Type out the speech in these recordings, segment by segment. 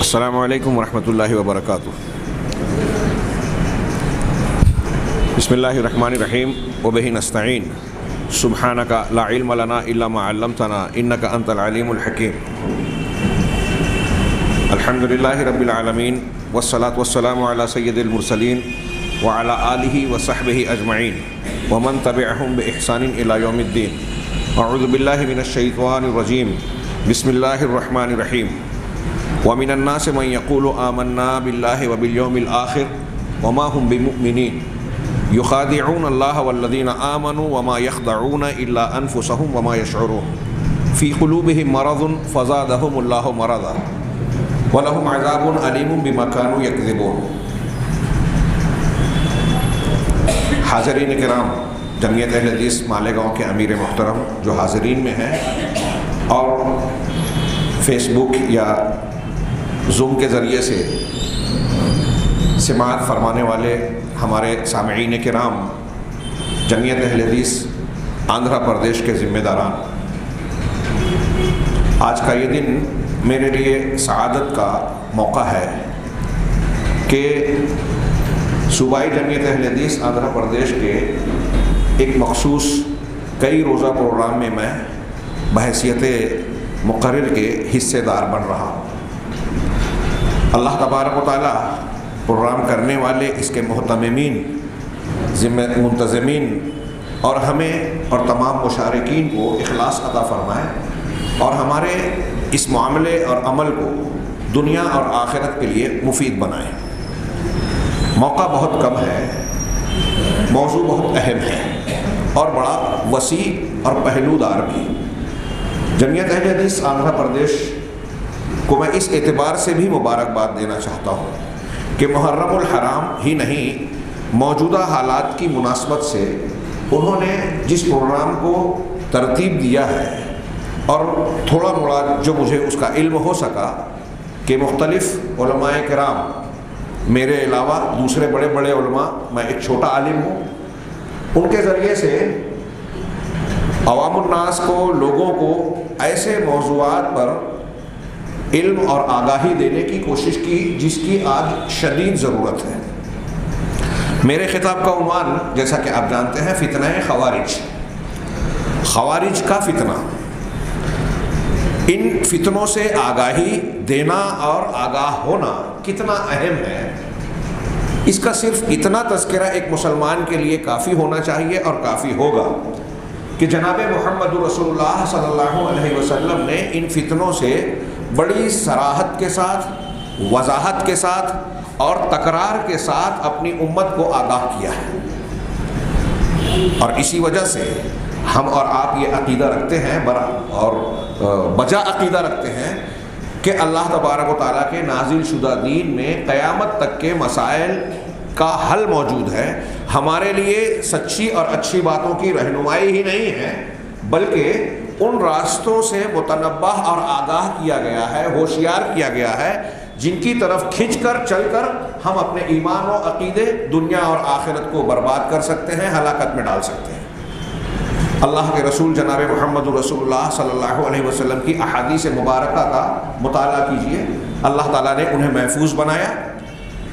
السلام علیکم ورحمۃ اللہ وبرکاتہ۔ بسم اللہ الرحمن الرحیم وبہ نستعین سبحانک لا علم لنا الا ما علمتنا انک انت العلیم الحکیم۔ الحمد للہ رب العالمین والصلاة والسلام علی سید المرسلین وعلی آلہ وصحبہ اجمعین ومن تبعہم بإحسان الی یوم الدین۔ اعوذ باللہ من الشیطان الرجیم، بسم اللہ الرحمن الرحیم۔ ومن الناس من يقول آمنا بالله وباليوم الآخر وما هم بمؤمنين يخادعون الله والذين آمنوا وما يخدعون إلا أنفسهم وما يشعرون في قلوبهم مرض فزادهم الله مرضا ولهم عذاب أليم بما كانوا يكذبون۔ حاضرین کرام، جمعیت اہل حدیث مالیگاؤں کے امیر محترم جو حاضرین میں ہیں اور فیس بک یا زوم کے ذریعے سے سماعت فرمانے والے ہمارے سامعین کرام، جمعیت اہل حدیث آندھرا پردیش کے ذمہ داران، آج کا یہ دن میرے لیے سعادت کا موقع ہے کہ صوبائی جمعیت اہل حدیث آندھرا پردیش کے ایک مخصوص کئی روزہ پروگرام میں میں بحیثیت مقرر کے حصے دار بن رہا ہوں۔ اللہ تبارک و تعالیٰ پروگرام کرنے والے، اس کے محتممین، منتظمین اور ہمیں اور تمام مشارکین کو اخلاص عطا فرمائے اور ہمارے اس معاملے اور عمل کو دنیا اور آخرت کے لیے مفید بنائے۔ موقع بہت کم ہے، موضوع بہت اہم ہے اور بڑا وسیع اور پہلو دار بھی۔ جمعیت اہل حدیث آندھرا پردیش کو میں اس اعتبار سے بھی مبارکباد دینا چاہتا ہوں کہ محرم الحرام ہی نہیں، موجودہ حالات کی مناسبت سے انہوں نے جس پروگرام کو ترتیب دیا ہے اور تھوڑا موڑا جو مجھے اس کا علم ہو سکا کہ مختلف علماء کرام، میرے علاوہ دوسرے بڑے بڑے علماء، میں ایک چھوٹا عالم ہوں، ان کے ذریعے سے عوام الناس کو، لوگوں کو ایسے موضوعات پر علم اور آگاہی دینے کی کوشش کی جس کی آج شدید ضرورت ہے۔ میرے خطاب کا عنوان جیسا کہ آپ جانتے ہیں فتنہ خوارج، خوارج کا فتنہ۔ ان فتنوں سے آگاہی دینا اور آگاہ ہونا کتنا اہم ہے، اس کا صرف اتنا تذکرہ ایک مسلمان کے لیے کافی ہونا چاہیے اور کافی ہوگا کہ جناب محمد رسول اللہ صلی اللہ علیہ وسلم نے ان فتنوں سے بڑی صراحت کے ساتھ، وضاحت کے ساتھ اور تکرار کے ساتھ اپنی امت کو آگاہ کیا ہے، اور اسی وجہ سے ہم اور آپ یہ عقیدہ رکھتے ہیں، بڑا اور بجا عقیدہ رکھتے ہیں کہ اللہ تبارک و تعالیٰ کے نازل شدہ دین میں قیامت تک کے مسائل کا حل موجود ہے۔ ہمارے لیے سچی اور اچھی باتوں کی رہنمائی ہی نہیں ہے، بلکہ ان راستوں سے متنبہ اور آگاہ کیا گیا ہے، ہوشیار کیا گیا ہے، جن کی طرف کھنچ کر چل کر ہم اپنے ایمان و عقیدے، دنیا اور آخرت کو برباد کر سکتے ہیں، ہلاکت میں ڈال سکتے ہیں۔ اللہ کے رسول جناب محمد رسول اللہ صلی اللہ علیہ وسلم کی احادیث مبارکہ کا مطالعہ کیجئے۔ اللہ تعالیٰ نے انہیں محفوظ بنایا۔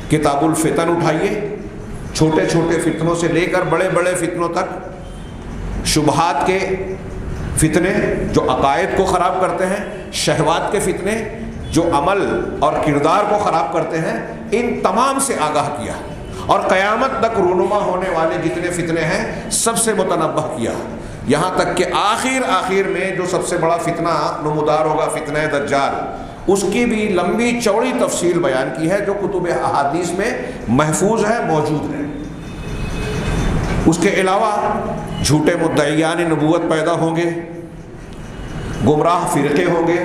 کتاب الفتن اٹھائیے، چھوٹے چھوٹے فتنوں سے لے کر بڑے بڑے فتنوں تک، شبہات کے فتنے جو عقائد کو خراب کرتے ہیں، شہوات کے فتنے جو عمل اور کردار کو خراب کرتے ہیں، ان تمام سے آگاہ کیا اور قیامت تک رونما ہونے والے جتنے فتنے ہیں سب سے متنبہ کیا، یہاں تک کہ آخر میں جو سب سے بڑا فتنہ نمودار ہوگا، فتنہ دجال، اس کی بھی لمبی چوڑی تفصیل بیان کی ہے جو کتب احادیث میں محفوظ ہے، موجود ہے۔ اس کے علاوہ جھوٹے مدعیان نبوت پیدا ہوں گے، گمراہ فرقے ہوں گے،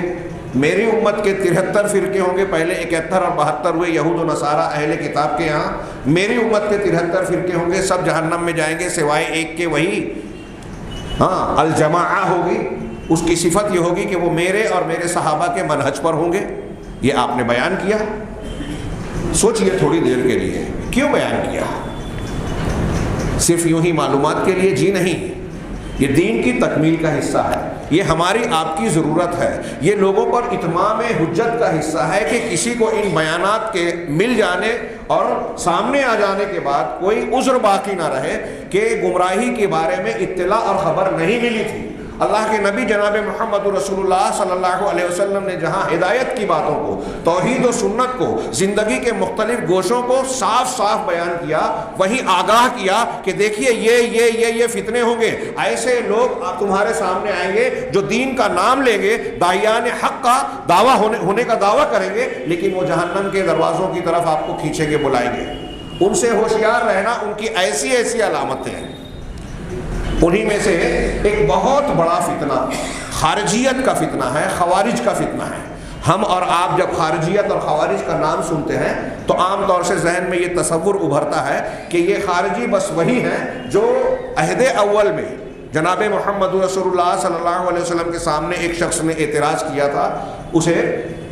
میری امت کے 73 فرقے ہوں گے، پہلے 71 اور 72 ہوئے یہود و نصارہ اہل کتاب کے یہاں، میری امت کے 73 فرقے ہوں گے، سب جہنم میں جائیں گے سوائے ایک کے، وہی الجماعہ ہوگی، اس کی صفت یہ ہوگی کہ وہ میرے اور میرے صحابہ کے منہج پر ہوں گے۔ یہ آپ نے بیان کیا، سوچئے تھوڑی دیر کے لیے کیوں بیان کیا؟ صرف یوں ہی معلومات کے لیے؟ جی نہیں، یہ دین کی تکمیل کا حصہ ہے، یہ ہماری آپ کی ضرورت ہے، یہ لوگوں پر اتمام حجت کا حصہ ہے کہ کسی کو ان بیانات کے مل جانے اور سامنے آ جانے کے بعد کوئی عذر باقی نہ رہے کہ گمراہی کے بارے میں اطلاع اور خبر نہیں ملی تھی۔ اللہ کے نبی جناب محمد رسول اللہ صلی اللہ علیہ وسلم نے جہاں ہدایت کی باتوں کو، توحید و سنت کو، زندگی کے مختلف گوشوں کو صاف صاف بیان کیا، وہیں آگاہ کیا کہ دیکھیے یہ فتنے ہوں گے، ایسے لوگ تمہارے سامنے آئیں گے جو دین کا نام لیں گے، داعیان حق کا دعویٰ ہونے کا دعویٰ کریں گے، لیکن وہ جہنم کے دروازوں کی طرف آپ کو کھینچیں گے، بلائیں گے۔ ان سے ہوشیار رہنا، ان کی ایسی علامتیں ہیں۔ انہی میں سے ایک بہت بڑا فتنہ خارجیت کا فتنہ ہے، خوارج کا فتنہ ہے۔ ہم اور آپ جب خارجیت اور خوارج کا نام سنتے ہیں تو عام طور سے ذہن میں یہ تصور ابھرتا ہے کہ یہ خارجی بس وہی ہیں جو عہد اول میں جناب محمد رسول اللہ صلی اللہ علیہ وسلم کے سامنے ایک شخص نے اعتراض کیا تھا، اسے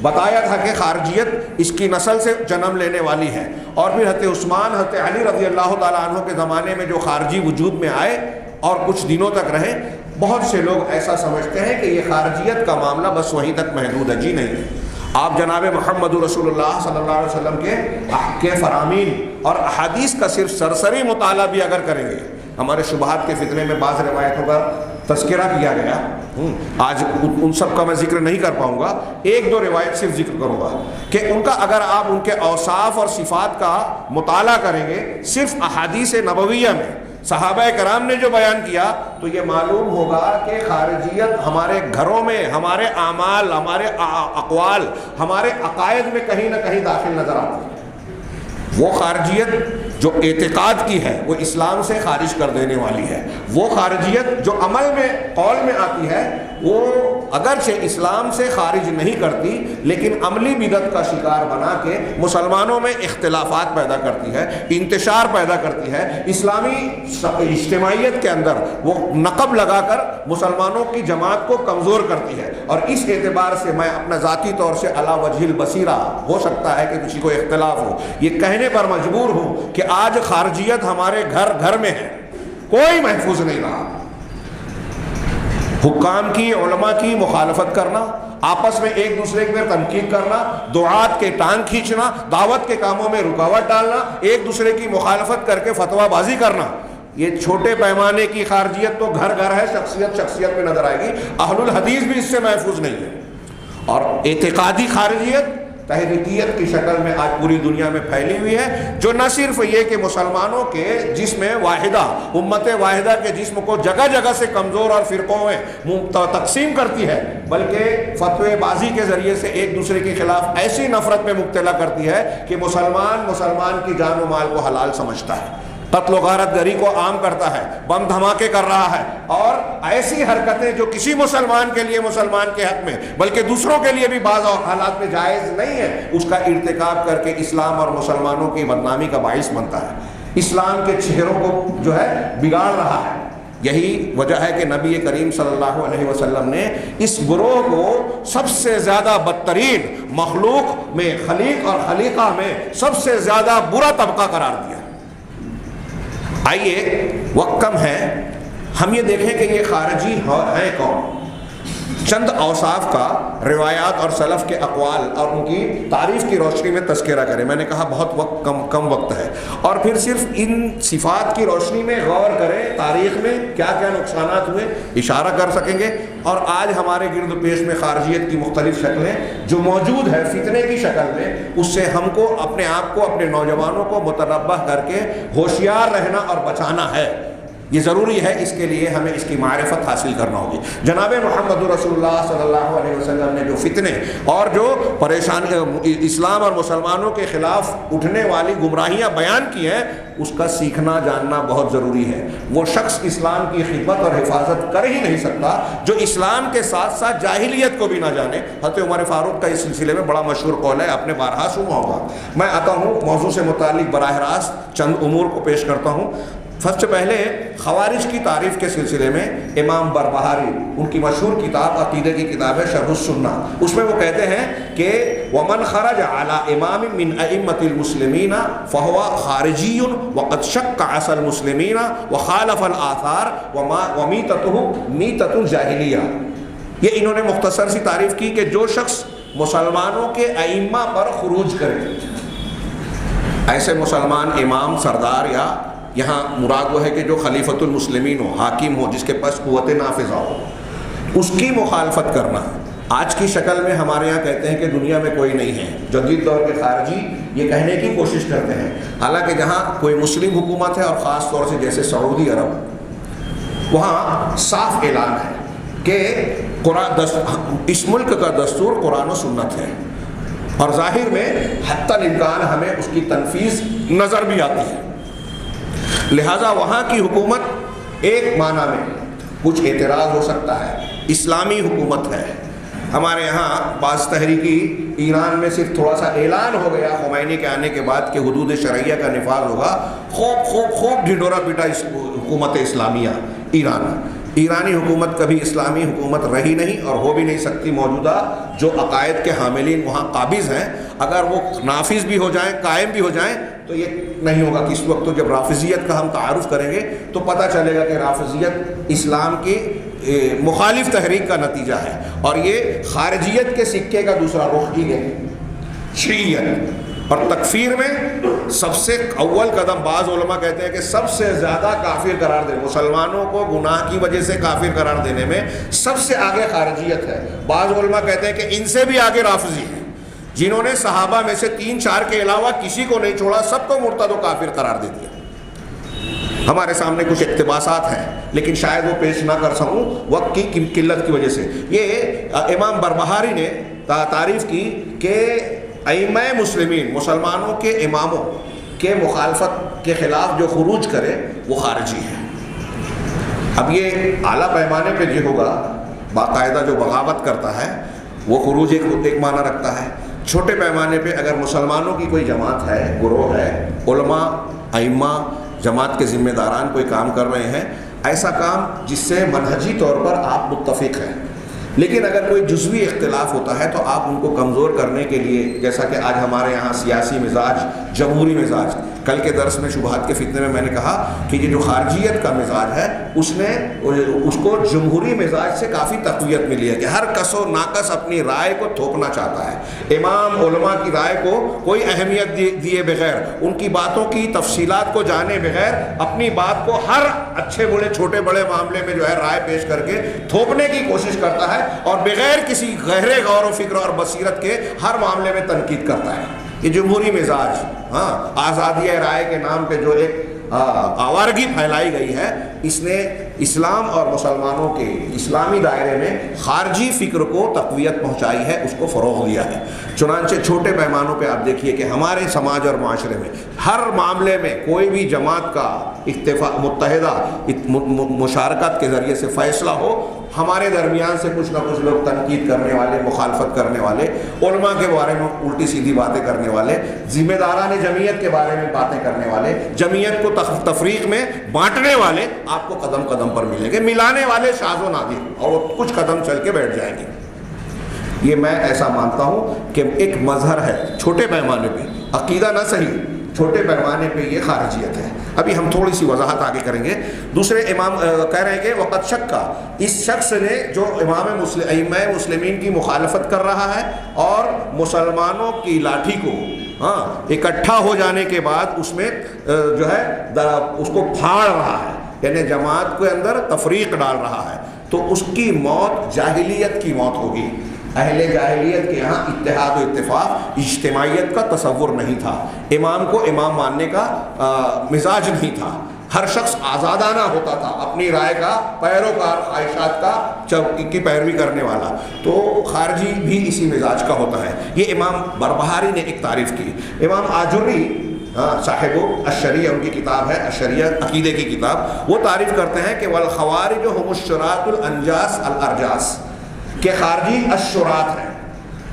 بتایا تھا کہ خارجیت اس کی نسل سے جنم لینے والی ہے، اور پھر حضرت عثمان، حضرت علی رضی اللہ تعالیٰ عنہ کے زمانے میں جو خارجی وجود میں آئے اور کچھ دنوں تک رہے، بہت سے لوگ ایسا سمجھتے ہیں کہ یہ خارجیت کا معاملہ بس وہیں تک محدود ہے۔ جی نہیں، آپ جناب محمد رسول اللہ صلی اللہ علیہ وسلم کے فرامین اور احادیث کا صرف سرسری مطالعہ بھی اگر کریں گے، ہمارے شبہات کے فتنے میں بعض روایتوں کا تذکرہ کیا گیا، آج ان سب کا میں ذکر نہیں کر پاؤں گا، ایک دو روایت صرف ذکر کروں گا کہ ان کا اگر آپ ان کے اوصاف اور صفات کا مطالعہ کریں گے صرف احادیث نبویہ میں صحابہ کرام نے جو بیان کیا تو یہ معلوم ہوگا کہ خارجیت ہمارے گھروں میں، ہمارے اعمال، ہمارے اقوال، ہمارے عقائد میں کہیں نہ کہیں داخل نظر آتی ہے۔ وہ خارجیت جو اعتقاد کی ہے وہ اسلام سے خارج کر دینے والی ہے، وہ خارجیت جو عمل میں، قول میں آتی ہے وہ اگرچہ اسلام سے خارج نہیں کرتی لیکن عملی بدعت کا شکار بنا کے مسلمانوں میں اختلافات پیدا کرتی ہے، انتشار پیدا کرتی ہے، اسلامی اجتماعیت کے اندر وہ نقب لگا کر مسلمانوں کی جماعت کو کمزور کرتی ہے۔ اور اس اعتبار سے میں اپنا ذاتی طور سے علی وجہ البصیرہ، ہو سکتا ہے کہ کسی کو اختلاف ہو، یہ کہنے پر مجبور ہوں کہ آج خارجیت ہمارے گھر گھر میں ہے، کوئی محفوظ نہیں رہا۔ حکام کی، علماء کی مخالفت کرنا، آپس میں ایک دوسرے پر تنقید کرنا، دعات کے ٹانگ کھینچنا، دعوت کے کاموں میں رکاوٹ ڈالنا، ایک دوسرے کی مخالفت کر کے فتویٰ بازی کرنا، یہ چھوٹے پیمانے کی خارجیت تو گھر گھر ہے، شخصیت میں نظر آئے گی۔ اہل الحدیث بھی اس سے محفوظ نہیں ہے۔ اور اعتقادی خارجیت تحریکیت کی شکل میں آج پوری دنیا میں پھیلی ہوئی ہے، جو نہ صرف یہ کہ مسلمانوں کے جسم واحدہ، امت واحدہ کے جسم کو جگہ جگہ سے کمزور اور فرقوں میں تقسیم کرتی ہے، بلکہ فتوی بازی کے ذریعے سے ایک دوسرے کے خلاف ایسی نفرت میں مبتلا کرتی ہے کہ مسلمان کی جان و مال کو حلال سمجھتا ہے، قتل و غارت گری کو عام کرتا ہے، بم دھماکے کر رہا ہے، اور ایسی حرکتیں جو کسی مسلمان کے لیے، مسلمان کے حق میں بلکہ دوسروں کے لیے بھی بعض حالات میں جائز نہیں ہے، اس کا ارتکاب کر کے اسلام اور مسلمانوں کی بدنامی کا باعث بنتا ہے، اسلام کے چہروں کو جو ہے بگاڑ رہا ہے۔ یہی وجہ ہے کہ نبی کریم صلی اللہ علیہ وسلم نے اس گروہ کو سب سے زیادہ بدترین مخلوق میں، خلیق اور خلیقہ میں سب سے زیادہ برا طبقہ قرار دیا۔ آئیے، وقت کم ہے، ہم یہ دیکھیں کہ یہ خارجی ہیں کون، چند اوصاف کا روایات اور سلف کے اقوال اور ان کی تعریف کی روشنی میں تذکرہ کریں۔ میں نے کہا بہت وقت کم وقت ہے، اور پھر صرف ان صفات کی روشنی میں غور کریں تاریخ میں کیا کیا نقصانات ہوئے، اشارہ کر سکیں گے، اور آج ہمارے گرد پیش میں خارجیت کی مختلف شکلیں جو موجود ہے فتنے کی شکل میں، اس سے ہم کو اپنے آپ کو، اپنے نوجوانوں کو متنبہ کر کے ہوشیار رہنا اور بچانا ہے۔ یہ ضروری ہے، اس کے لیے ہمیں اس کی معرفت حاصل کرنا ہوگی۔ جناب محمد رسول اللہ صلی اللہ علیہ وسلم نے جو فتنے اور جو اسلام اور مسلمانوں کے خلاف اٹھنے والی گمراہیاں بیان کی ہیں، اس کا سیکھنا جاننا بہت ضروری ہے۔ وہ شخص اسلام کی خدمت اور حفاظت کر ہی نہیں سکتا جو اسلام کے ساتھ ساتھ جاہلیت کو بھی نہ جانے۔ حضرت عمر فاروق کا اس سلسلے میں بڑا مشہور قول ہے، آپ نے بارہا سنا ہوگا۔ میں آتا ہوں موضوع سے متعلق براہ راست چند امور کو پیش کرتا ہوں۔ سب سے پہلے خوارج کی تعریف کے سلسلے میں امام بربہاری، ان کی مشہور کتاب عقیدے کی کتاب ہے شرح السنہ، اس میں وہ کہتے ہیں کہ ومن خرج على امام من ائمة المسلمین فهو خارجی وقد شق عصا المسلمین وخالف الآثار ومیتته میتۃ الجاہلیہ۔ یہ انہوں نے مختصر سی تعریف کی کہ جو شخص مسلمانوں کے ائمہ پر خروج کرے، ایسے مسلمان امام سردار یا یہاں مراد وہ ہے کہ جو خلیفۃ المسلمین ہو، حاکم ہو، جس کے پاس قوت نافذہ ہو، اس کی مخالفت کرنا۔ آج کی شکل میں ہمارے یہاں کہتے ہیں کہ دنیا میں کوئی نہیں ہے، جدید دور کے خارجی یہ کہنے کی کوشش کرتے ہیں، حالانکہ جہاں کوئی مسلم حکومت ہے اور خاص طور سے جیسے سعودی عرب، وہاں صاف اعلان ہے کہ اس ملک کا دستور قرآن و سنت ہے، اور ظاہر میں حتی الامکان ہمیں اس کی تنفیذ نظر بھی آتی ہے۔ لہٰذا وہاں کی حکومت ایک معنی میں کچھ اعتراض ہو سکتا ہے، اسلامی حکومت ہے۔ ہمارے یہاں بعض تحریکی ایران میں صرف تھوڑا سا اعلان ہو گیا خمینی کے آنے کے بعد کہ حدود شرعیہ کا نفاذ ہوگا، خوب ڈھنڈورا پیٹا حکومت اسلامیہ ایران۔ ایرانی حکومت کبھی اسلامی حکومت رہی نہیں اور ہو بھی نہیں سکتی۔ موجودہ جو عقائد کے حاملین وہاں قابض ہیں، اگر وہ نافذ بھی ہو جائیں، قائم بھی ہو جائیں، تو یہ نہیں ہوگا کہ اس وقت تو جب رافضیت کا ہم تعارف کریں گے تو پتہ چلے گا کہ رافضیت اسلام کی مخالف تحریک کا نتیجہ ہے، اور یہ خارجیت کے سکے کا دوسرا رخ ہی ہے، شیعیت۔ اور تکفیر میں سب سے اول قدم، بعض علماء کہتے ہیں کہ سب سے زیادہ کافر قرار دے، مسلمانوں کو گناہ کی وجہ سے کافر قرار دینے میں سب سے آگے خارجیت ہے۔ بعض علماء کہتے ہیں کہ ان سے بھی آگے رافضی ہے، جنہوں نے صحابہ میں سے 3-4 کے علاوہ کسی کو نہیں چھوڑا، سب کو مرتد و کافر قرار دے دیا۔ ہمارے سامنے کچھ اقتباسات ہیں لیکن شاید وہ پیش نہ کر سکوں وقت کی قلت کی وجہ سے۔ یہ امام بربہاری نے تعریف کی کہ ائمہ مسلمین، مسلمانوں کے اماموں کے مخالفت کے خلاف جو خروج کرے وہ خارجی ہے۔ اب یہ اعلیٰ پیمانے پہ جو ہوگا، باقاعدہ جو بغاوت کرتا ہے وہ خروج ایک معنی رکھتا ہے۔ چھوٹے پیمانے پہ اگر مسلمانوں کی کوئی جماعت ہے، گروہ ہے، علماء، ائمہ، جماعت کے ذمہ داران کوئی کام کر رہے ہیں، ایسا کام جس سے منہجی طور پر آپ متفق ہیں، لیکن اگر کوئی جزوی اختلاف ہوتا ہے تو آپ ان کو کمزور کرنے کے لیے، جیسا کہ آج ہمارے یہاں سیاسی مزاج، جمہوری مزاج، کل کے درس میں شبہات کے فتنے میں نے کہا کہ یہ جو خارجیت کا مزاج ہے اس کو جمہوری مزاج سے کافی تقویت ملی ہے کہ ہر کس و ناقص اپنی رائے کو تھوپنا چاہتا ہے، امام علماء کی رائے کو کوئی اہمیت دیے بغیر، ان کی باتوں کی تفصیلات کو جانے بغیر اپنی بات کو ہر اچھے برے چھوٹے بڑے معاملے میں جو ہے رائے پیش کر کے تھوپنے کی کوشش کرتا ہے، اور بغیر کسی گہرے غور و فکر اور بصیرت کے ہر معاملے میں تنقید کرتا ہے۔ یہ جمہوری مزاج، آزادی رائے کے نام پہ جو ایک آوارگی پھیلائی گئی ہے، اس نے اسلام اور مسلمانوں کے اسلامی دائرے میں خارجی فکر کو تقویت پہنچائی ہے، اس کو فروغ دیا ہے۔ چنانچہ چھوٹے پیمانوں پہ آپ دیکھیے کہ ہمارے سماج اور معاشرے میں ہر معاملے میں کوئی بھی جماعت کا اتفاق، متحدہ مشارکت کے ذریعے سے فیصلہ ہو، ہمارے درمیان سے کچھ نہ کچھ لوگ تنقید کرنے والے، مخالفت کرنے والے، علماء کے بارے میں الٹی سیدھی باتیں کرنے والے، ذمہ داران جمعیت کے بارے میں باتیں کرنے والے، جمعیت کو تفریق میں بانٹنے والے آپ کو قدم قدم پر ملیں گے، ملانے والے شاذ و نادر، اور وہ کچھ قدم چل کے بیٹھ جائیں گے۔ یہ میں ایسا مانتا ہوں کہ ایک مظہر ہے چھوٹے پیمانے پہ، عقیدہ نہ صحیح، چھوٹے پیمانے پہ یہ خارجیت ہے۔ ابھی ہم تھوڑی سی وضاحت آگے کریں گے۔ دوسرے امام کہہ رہے ہیں کہ وقت شکا، اس شخص نے جو ائمہ مسلمین کی مخالفت کر رہا ہے اور مسلمانوں کی لاٹھی کو اکٹھا ہو جانے کے بعد اس میں جو ہے اس کو پھاڑ رہا ہے، یعنی جماعت کے اندر تفریق ڈال رہا ہے، تو اس کی موت جاہلیت کی موت ہوگی۔ اہل جاہلیت کے یہاں اتحاد و اتفاق، اجتماعیت کا تصور نہیں تھا، امام کو امام ماننے کا مزاج نہیں تھا، ہر شخص آزادانہ ہوتا تھا، اپنی رائے کا پیروکار، خواہشات کا کی پیروی کرنے والا۔ تو خارجی بھی اسی مزاج کا ہوتا ہے۔ یہ امام بربہاری نے ایک تعریف کی۔ امام آجری صاحب الشریعہ، ان کی کتاب ہے الشریعہ، عقیدے کی کتاب، وہ تعریف کرتے ہیں کہ والخوارج هم الشراط الانجاس الارجاس، کہ خارجی الشرات ہیں،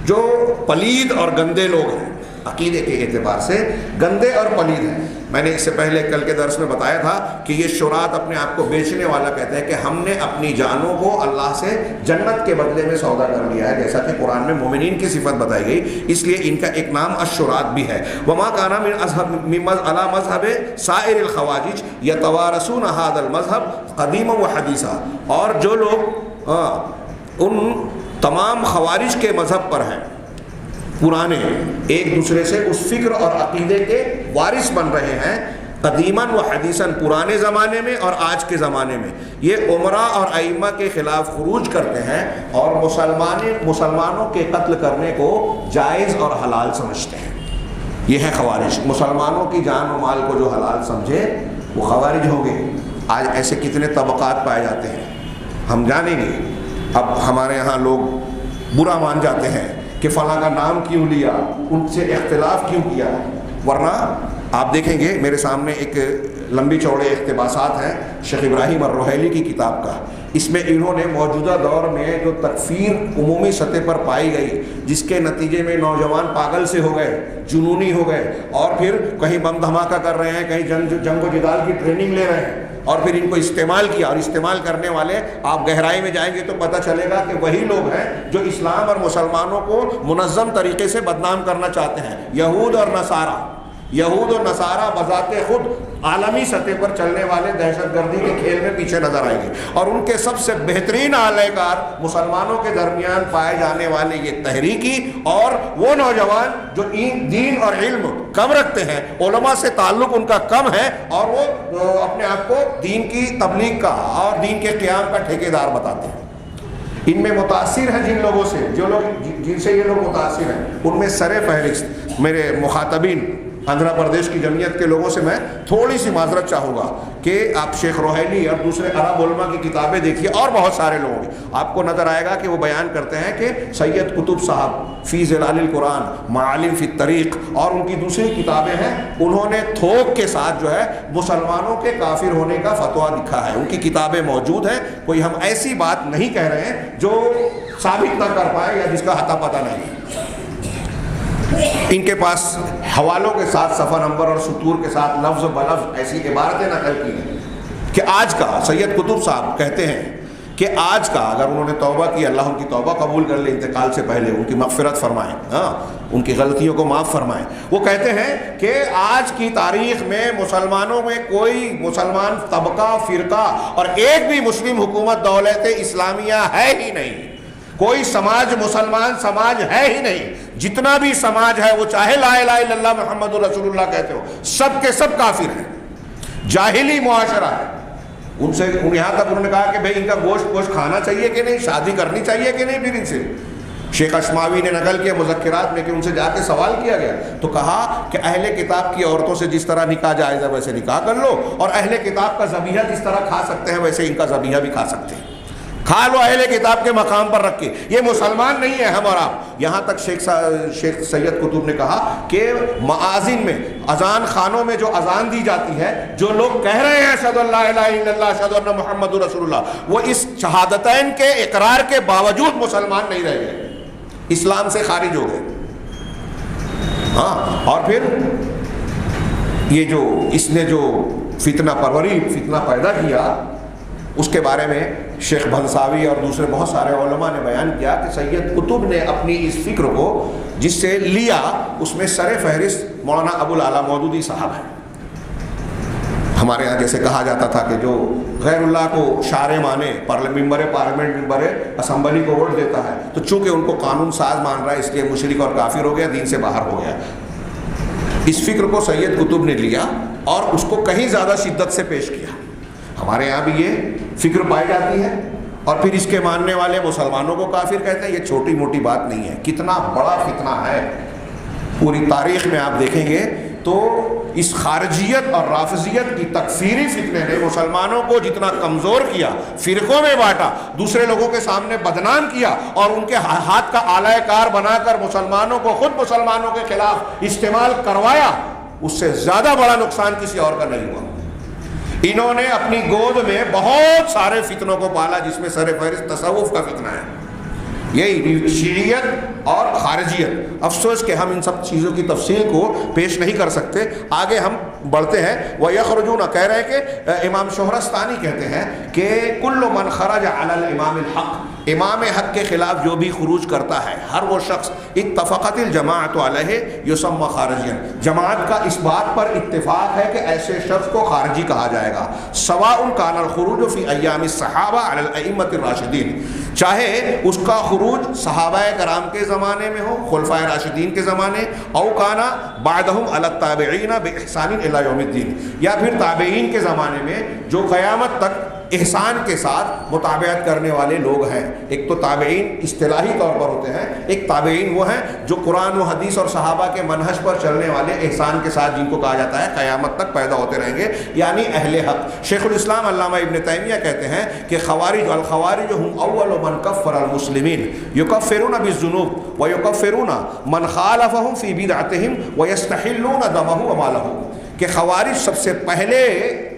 جو پلید اور گندے لوگ ہیں، عقیدے کے اعتبار سے گندے اور پلید ہیں. میں نے اس سے پہلے کل کے درس میں بتایا تھا کہ یہ شرات اپنے آپ کو بیچنے والا کہتے ہیں کہ ہم نے اپنی جانوں کو اللہ سے جنت کے بدلے میں سودا کر لیا ہے، جیسا کہ قرآن میں مومنین کی صفت بتائی گئی، اس لیے ان کا ایک نام الشرات بھی ہے. وما کان من علی مذہب سائر الخواجج یتوارثون ھذا المذہب قدیما و حدیثا، اور جو لوگ ان تمام خوارج کے مذہب پر ہیں پرانے، ایک دوسرے سے اس فکر اور عقیدے کے وارث بن رہے ہیں قدیماً و حدیثاً، پرانے زمانے میں اور آج کے زمانے میں. یہ عمراء اور ائمہ کے خلاف خروج کرتے ہیں اور مسلمانوں کے قتل کرنے کو جائز اور حلال سمجھتے ہیں. یہ ہے خوارج. مسلمانوں کی جان و مال کو جو حلال سمجھے وہ خوارج ہو گئے. آج ایسے کتنے طبقات پائے جاتے ہیں ہم جانیں گے. اب ہمارے ہاں لوگ برا مان جاتے ہیں کہ فلاں کا نام کیوں لیا، ان سے اختلاف کیوں کیا، ورنہ آپ دیکھیں گے میرے سامنے ایک لمبی چوڑے اقتباسات ہیں شیخ ابراہیم الرحیلی کی کتاب کا. اس میں انہوں نے موجودہ دور میں جو تکفیر عمومی سطح پر پائی گئی، جس کے نتیجے میں نوجوان پاگل سے ہو گئے، جنونی ہو گئے، اور پھر کہیں بم دھماکہ کر رہے ہیں، کہیں جنگ و جدال کی ٹریننگ لے رہے ہیں، اور پھر ان کو استعمال کیا. اور استعمال کرنے والے آپ گہرائی میں جائیں گے تو پتہ چلے گا کہ وہی لوگ ہیں جو اسلام اور مسلمانوں کو منظم طریقے سے بدنام کرنا چاہتے ہیں. یہود اور نصارہ بذات خود عالمی سطح پر چلنے والے دہشت گردی کے کھیل میں پیچھے نظر آئیں گے، اور ان کے سب سے بہترین اعلی کار مسلمانوں کے درمیان پائے جانے والے یہ تحریکی اور وہ نوجوان جو دین اور علم کم رکھتے ہیں، علماء سے تعلق ان کا کم ہے، اور وہ اپنے آپ کو دین کی تبلیغ کا اور دین کے قیام کا ٹھیکیدار بتاتے ہیں. ان میں متاثر ہیں جن لوگوں سے، جن سے یہ لوگ متاثر ہیں، ان میں سر فہرست میرے مخاطبین آندھرا پردیش کی جمعیت کے لوگوں سے میں تھوڑی سی معذرت چاہوں گا کہ آپ شیخ روحیلی اور دوسرے عرب علماء کی کتابیں دیکھیے، اور بہت سارے لوگوں کی آپ کو نظر آئے گا کہ وہ بیان کرتے ہیں کہ سید قطب صاحب فی ظلال القرآن، معالم فی الطریق، اور ان کی دوسری کتابیں ہیں، انہوں نے تھوک کے ساتھ جو ہے مسلمانوں کے کافر ہونے کا فتویٰ لکھا ہے. ان کی کتابیں موجود ہیں. کوئی ہم ایسی بات نہیں کہہ رہے ہیں جو ثابت نہ کر پائے یا جس کا حتہ پتہ نہیں. ان کے پاس حوالوں کے ساتھ صفحہ نمبر اور سطور کے ساتھ لفظ بلفظ ایسی عبارتیں نقل کی ہیں کہ آج کا سید قطب صاحب کہتے ہیں کہ آج کا اگر انہوں نے توبہ کی، اللہ ان کی توبہ قبول کر لے انتقال سے پہلے، ان کی مغفرت فرمائیں، ان کی غلطیوں کو معاف فرمائیں. وہ کہتے ہیں کہ آج کی تاریخ میں مسلمانوں میں کوئی مسلمان طبقہ، فرقہ اور ایک بھی مسلم حکومت دولت اسلامیہ ہے ہی نہیں. کوئی سماج مسلمان سماج ہے ہی نہیں. جتنا بھی سماج ہے وہ چاہے لا الہ الا اللہ محمد رسول اللہ کہتے ہو، سب کے سب کافر ہیں. جاہلی معاشرہ ہے. ان سے یہاں تک انہوں نے کہا کہ بھئی ان کا گوشت کھانا چاہیے کہ نہیں، شادی کرنی چاہیے کہ نہیں. پھر ان سے شیخ اشماوی نے نقل کیا مذکرات میں کہ ان سے جا کے سوال کیا گیا تو کہا کہ اہل کتاب کی عورتوں سے جس طرح نکاح جائز ہے ویسے نکاح کر لو، اور اہل کتاب کا ذبیحہ جس طرح کھا سکتے ہیں ویسے ان کا ذبیحہ بھی کھا سکتے ہیں. کھا لو اہل کتاب کے مقام پر رکھ کے. یہ مسلمان نہیں ہے ہم اور آپ. یہاں تک شیخ سید قطب نے کہا کہ مآذن میں، اذان خانوں میں جو اذان دی جاتی ہے، جو لوگ کہہ رہے ہیں اشہد ان لا الہ الا اللہ اشہد ان محمد رسول اللہ، وہ اس شہادتین کے اقرار کے باوجود مسلمان نہیں رہ گئے، اسلام سے خارج ہو گئے. اور پھر یہ جو اس نے جو فتنہ پروری، فتنہ پیدا کیا، اس کے بارے میں شیخ بھنساوی اور دوسرے بہت سارے علماء نے بیان کیا کہ سید قطب نے اپنی اس فکر کو جس سے لیا، اس میں سر فہرست مولانا ابو الاعلیٰ مودودی صاحب ہیں. ہمارے ہاں جیسے کہا جاتا تھا کہ جو غیر اللہ کو شارع مانے، ممبر پارلیمنٹ، ممبر اسمبلی کو ووٹ دیتا ہے، تو چونکہ ان کو قانون ساز مان رہا ہے اس لیے مشرک اور کافر ہو گیا، دین سے باہر ہو گیا. اس فکر کو سید قطب نے لیا اور اس کو کہیں زیادہ شدت سے پیش کیا. ہمارے یہاں بھی یہ فکر پائی جاتی ہے، اور پھر اس کے ماننے والے مسلمانوں کو کافر کہتے ہیں. یہ چھوٹی موٹی بات نہیں ہے، کتنا بڑا فتنہ ہے. پوری تاریخ میں آپ دیکھیں گے تو اس خارجیت اور رافضیت کی تکفیری فتنے نے مسلمانوں کو جتنا کمزور کیا، فرقوں میں بانٹا، دوسرے لوگوں کے سامنے بدنام کیا، اور ان کے ہاتھ کا آلہ کار بنا کر مسلمانوں کو خود مسلمانوں کے خلاف استعمال کروایا، اس سے زیادہ بڑا نقصان کسی اور کا نہیں ہوا. انہوں نے اپنی گود میں بہت سارے فتنوں کو پالا، جس میں سر فہرست تصوف کا فتنہ ہے. یہی شیعیت اور خارجیت. افسوس کہ ہم ان سب چیزوں کی تفصیل کو پیش نہیں کر سکتے. آگے ہم بڑھتے ہیں. وَيَخْرُجُونَ کہہ رہے ہیں کہ امام شہرستانی کہتے ہیں کہ کل من خرج علی الامام الحق، امام حق کے خلاف جو بھی خروج کرتا ہے ہر وہ شخص اتفقت الجماعت علیہ یسمى خارجیا، جماعت کا اس بات پر اتفاق ہے کہ ایسے شخص کو خارجی کہا جائے گا. سواء کان الخروج فی ایام الصحابہ علی الائمۃ الراشدین، چاہے اس کا خروج صحابہ کرام کے زمانے میں ہو، خلفائے راشدین کے زمانے، او کانا بعدہم علی التابعین باحسان الی یوم الدین، یا پھر تابعین کے زمانے میں جو قیامت تک احسان کے ساتھ متابعت کرنے والے لوگ ہیں. ایک تو تابعین اصطلاحی طور پر ہوتے ہیں، ایک تابعین وہ ہیں جو قرآن و حدیث اور صحابہ کے منہج پر چلنے والے احسان کے ساتھ، جن کو کہا جاتا ہے قیامت تک پیدا ہوتے رہیں گے، یعنی اہل حق. شیخ الاسلام علامہ ابن تیمیہ کہتے ہیں کہ خوارج والخوارج ہم اول من کفر المسلمین یکفرون بالذنوب ویکفرون من خالفهم فی بدعتهم ویستحلون دمہ ومالہ، کہ خوارج سب سے پہلے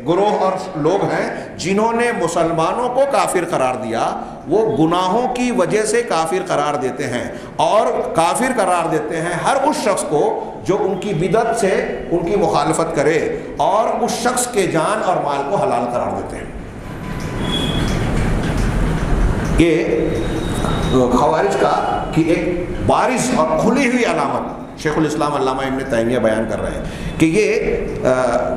گروہ اور لوگ ہیں جنہوں نے مسلمانوں کو کافر قرار دیا، وہ گناہوں کی وجہ سے کافر قرار دیتے ہیں، اور کافر قرار دیتے ہیں ہر اس شخص کو جو ان کی بدعت سے ان کی مخالفت کرے، اور اس شخص کے جان اور مال کو حلال قرار دیتے ہیں. یہ خوارج کا کی ایک بارز اور کھلی ہوئی علامت شیخ الاسلام علامہ ابن تیمیہ بیان کر رہے ہیں کہ یہ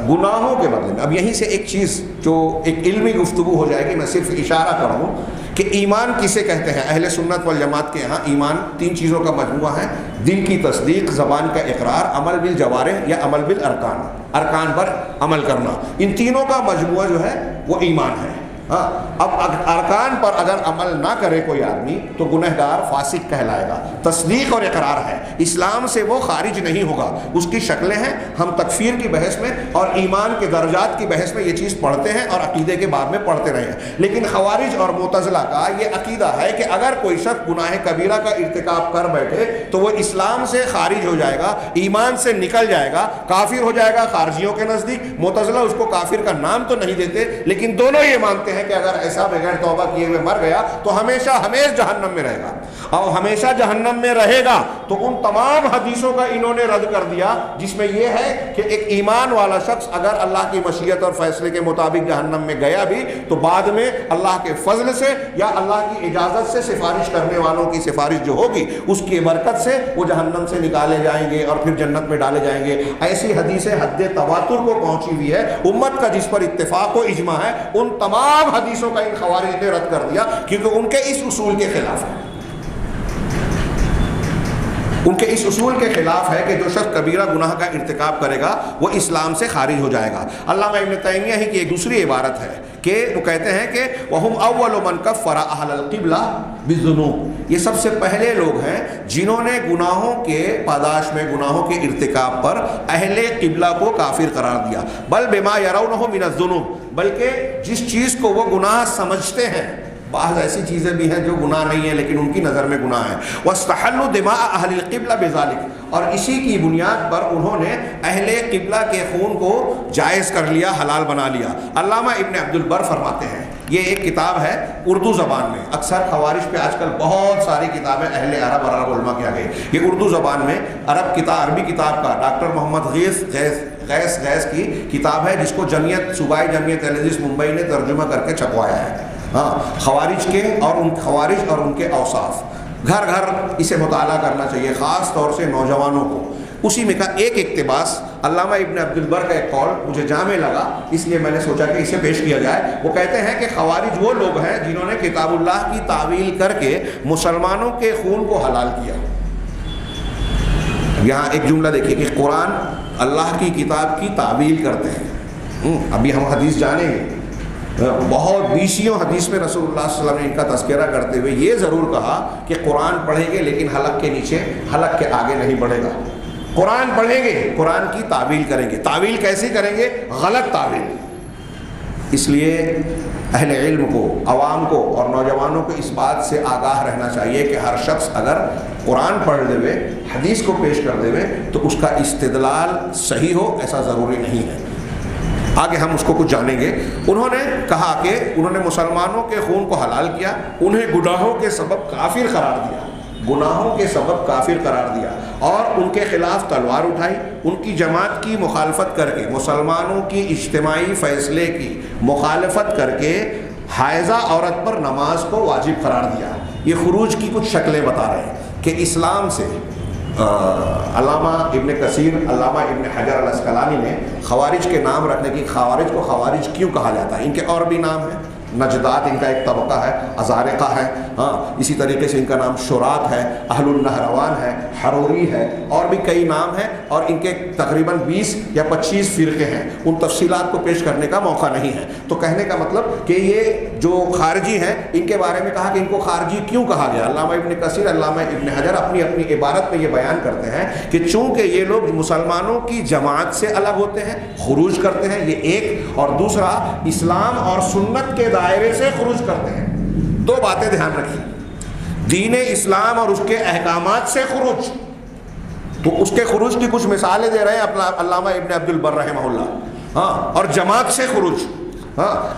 گناہوں کے بدلے میں. اب یہیں سے ایک چیز جو ایک علمی گفتگو ہو جائے گی، میں صرف اشارہ کروں کہ ایمان کسے کہتے ہیں. اہل سنت والجماعت کے یہاں ایمان تین چیزوں کا مجموعہ ہے: دل کی تصدیق، زبان کا اقرار، عمل بالجوارح یا عمل بالارکان، ارکان پر عمل کرنا. ان تینوں کا مجموعہ جو ہے وہ ایمان ہے. اب ارکان پر اگر عمل نہ کرے کوئی آدمی تو گنہگار فاسق کہلائے گا. تصدیق اور اقرار ہے، اسلام سے وہ خارج نہیں ہوگا. اس کی شکلیں ہیں، ہم تکفیر کی بحث میں اور ایمان کے درجات کی بحث میں یہ چیز پڑھتے ہیں اور عقیدے کے باب میں پڑھتے رہے ہیں. لیکن خوارج اور معتزلہ کا یہ عقیدہ ہے کہ اگر کوئی شخص گناہ کبیرہ کا ارتکاب کر بیٹھے تو وہ اسلام سے خارج ہو جائے گا، ایمان سے نکل جائے گا، کافر ہو جائے گا خارجیوں کے نزدیک. معتزلہ اس کو کافر کا نام تو نہیں دیتے، لیکن دونوں یہ مانتے ہیں کہ اگر ایسا بغیر توبہ کیے ہوئے مر گیا تو ہمیشہ ہمیشہ جہنم میں رہے گا، اور ہمیشہ جہنم میں رہے گا. تو ان تمام حدیثوں کا انہوں نے رد کر دیا جس میں یہ ہے کہ ایک ایمان والا شخص اگر اللہ کی مشیت اور فیصلے کے مطابق جہنم میں گیا بھی تو بعد میں اللہ کے فضل سے یا اللہ کی اجازت سے سفارش کرنے والوں کی سفارش جو ہوگی اس کی برکت سے وہ جہنم سے نکالے جائیں گے اور پھر جنت میں ڈالے جائیں گے. ایسی حدیثیں حد تواتر کو پہنچی ہوئی ہے. امت کا جس پر اتفاق و اجماع ہے ان تمام حدیثوں کا ان خوارج نے رد کر دیا، کیونکہ ان کے اس اصول کے خلاف ہے. ان کے اس اصول کے خلاف ہے کہ جو شخص کبیرہ گناہ کا ارتکاب کرے گا وہ اسلام سے خارج ہو جائے گا. علامہ ابن تیمیہ ہی کی ایک دوسری عبارت ہے کہ وہ کہتے ہیں کہ وَهُمْ أَوَّلُ مَنْ كَفَّرَ أَهْلَ الْقِبْلَةِ بِالذُّنُوبِ، یہ سب سے پہلے لوگ ہیں جنہوں نے گناہوں کے پاداش میں، گناہوں کے ارتکاب پر اہل قبلہ کو کافر قرار دیا. بل بما يرونه من الذنوب، بلکہ جس چیز کو وہ گناہ سمجھتے ہیں، بعض ایسی چیزیں بھی ہیں جو گناہ نہیں ہیں لیکن ان کی نظر میں گناہ ہیں. وَاسْتَحَلُّوا دِمَاءَ أَهْلِ الْقِبْلَةِ بِذَلِكَ، اور اسی کی بنیاد پر انہوں نے اہل قبلہ کے خون کو جائز کر لیا، حلال بنا لیا. علامہ ابن عبد البر فرماتے ہیں، یہ ایک کتاب ہے اردو زبان میں. اکثر خوارج پہ آج کل بہت ساری کتابیں اہل عرب علماء کی آ گئی. یہ اردو زبان میں عربی کتاب کا ڈاکٹر محمد غیث کی کتاب ہے جس کو صوبائی جمعیت اہل حدیث ممبئی نے ترجمہ کر کے چھپوایا ہے. خوارج کے اور ان کے اوصاف. گھر گھر اسے مطالعہ کرنا چاہیے، خاص طور سے نوجوانوں کو. اسی میں کا ایک اقتباس علامہ ابن عبد البر کا ایک قول مجھے جامع لگا، اس لیے میں نے سوچا کہ اسے پیش کیا جائے. وہ کہتے ہیں کہ خوارج وہ لوگ ہیں جنہوں نے کتاب اللہ کی تعویل کر کے مسلمانوں کے خون کو حلال کیا. یہاں ایک جملہ دیکھیے کہ قرآن اللہ کی کتاب کی تعویل کرتے ہیں. ابھی ہم حدیث جانیں گے، بہت بیسیوں حدیث میں رسول اللہ صلی اللہ علیہ وسلم نے ان کا تذکرہ کرتے ہوئے یہ ضرور کہا کہ قرآن پڑھیں گے لیکن حلق کے نیچے، حلق کے آگے نہیں بڑھے گا. قرآن پڑھیں گے، قرآن کی تعویل کریں گے. تعویل کیسی کریں گے؟ غلط تعویل. اس لیے اہل علم کو، عوام کو اور نوجوانوں کو اس بات سے آگاہ رہنا چاہیے کہ ہر شخص اگر قرآن پڑھ دے ہوئے، حدیث کو پیش کر دے ہوئے تو اس کا استدلال صحیح ہو ایسا ضروری نہیں ہے. آگے ہم اس کو کچھ جانیں گے۔ انہوں نے کہا کہ انہوں نے مسلمانوں کے خون کو حلال کیا، انہیں گناہوں کے سبب کافر قرار دیا، گناہوں کے سبب کافر قرار دیا، اور ان کے خلاف تلوار اٹھائی، ان کی جماعت کی مخالفت کر کے، مسلمانوں کی اجتماعی فیصلے کی مخالفت کر کے حائضہ عورت پر نماز کو واجب قرار دیا۔ یہ خروج کی کچھ شکلیں بتا رہے ہیں کہ اسلام سے علامہ ابن کثیر، علامہ ابن حجر الاسقلانی نے خوارج کے نام رکھنے کی، خوارج کو خوارج کیوں کہا جاتا ہے، ان کے اور بھی نام ہیں، نجدات ان کا ایک طبقہ ہے، ازارقہ ہے، اسی طریقے سے ان کا نام شرات ہے، اہل النہروان ہے، حروری ہے، اور بھی کئی نام ہیں، اور ان کے تقریباً 20 یا 25 فرقے ہیں۔ ان تفصیلات کو پیش کرنے کا موقع نہیں ہے، تو کہنے کا مطلب کہ یہ جو خارجی ہیں ان کے بارے میں کہا کہ ان کو خارجی کیوں کہا گیا۔ علامہ ابن کثیر، علامہ ابن حجر اپنی اپنی عبارت میں یہ بیان کرتے ہیں کہ چونکہ یہ لوگ مسلمانوں کی جماعت سے الگ ہوتے ہیں، خروج کرتے ہیں، یہ ایک، اور دوسرا اسلام اور سنت کے دائرے سے خروج کرتے ہیں۔ دو باتیں دھیان رکھیے، دین اسلام اور اس کے احکامات سے خروج، تو اس کے خروج کی کچھ مثالیں دے رہے ہیں علامہ ابن عبد البر رحمہ اللہ، اور جماعت سے خروج،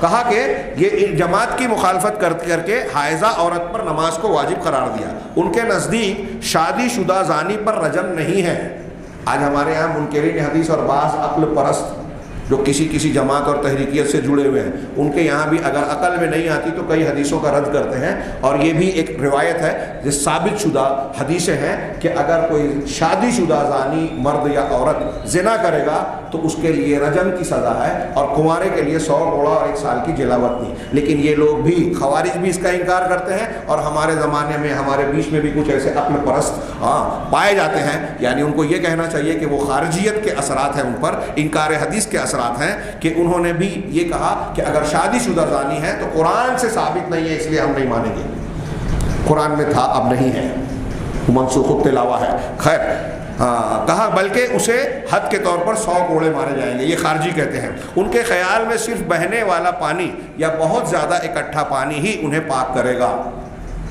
کہا کہ یہ جماعت کی مخالفت کر کے حائضہ عورت پر نماز کو واجب قرار دیا۔ ان کے نزدیک شادی شدہ زانی پر رجم نہیں ہے۔ آج ہمارے یہاں منکرین حدیث اور بعض عقل پرست جو کسی جماعت اور تحریکیت سے جڑے ہوئے ہیں، ان کے یہاں بھی اگر عقل میں نہیں آتی تو کئی حدیثوں کا رد کرتے ہیں، اور یہ بھی ایک روایت ہے جو ثابت شدہ حدیثیں ہیں کہ اگر کوئی شادی شدہ زانی مرد یا عورت زنا کرے گا تو اس کے لیے رجم کی سزا ہے، اور کنوارے کے لیے 100 گھوڑا اور 1 سال کی جلاوطنی۔ لیکن یہ لوگ بھی، خوارج بھی اس کا انکار کرتے ہیں، اور ہمارے زمانے میں ہمارے بیچ میں بھی کچھ ایسے عقل پرست پائے جاتے ہیں، یعنی ان کو یہ کہنا چاہیے کہ وہ خارجیت کے اثرات ہیں ان پر، انکار حدیث کے اثرات ہیں، کہ انہوں نے بھی یہ کہا کہ اگر شادی شدہ زانی ہے تو قرآن سے ثابت نہیں ہے، اس لیے ہم نہیں مانیں گے، قرآن میں تھا اب نہیں ہے، منسوخ التلاوہ ہے۔ خیر، کہا بلکہ اسے حد کے طور پر 100 کوڑے مارے جائیں گے، یہ خارجی کہتے ہیں۔ ان کے خیال میں صرف بہنے والا پانی یا بہت زیادہ اکٹھا پانی ہی انہیں پاک کرے گا،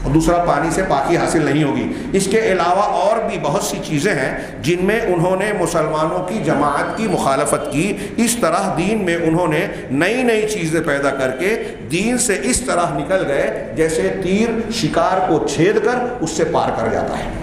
اور دوسرا پانی سے پاکی حاصل نہیں ہوگی۔ اس کے علاوہ اور بھی بہت سی چیزیں ہیں جن میں انہوں نے مسلمانوں کی جماعت کی مخالفت کی۔ اس طرح دین میں انہوں نے نئی چیزیں پیدا کر کے دین سے اس طرح نکل گئے جیسے تیر شکار کو چھید کر اس سے پار کر جاتا ہے۔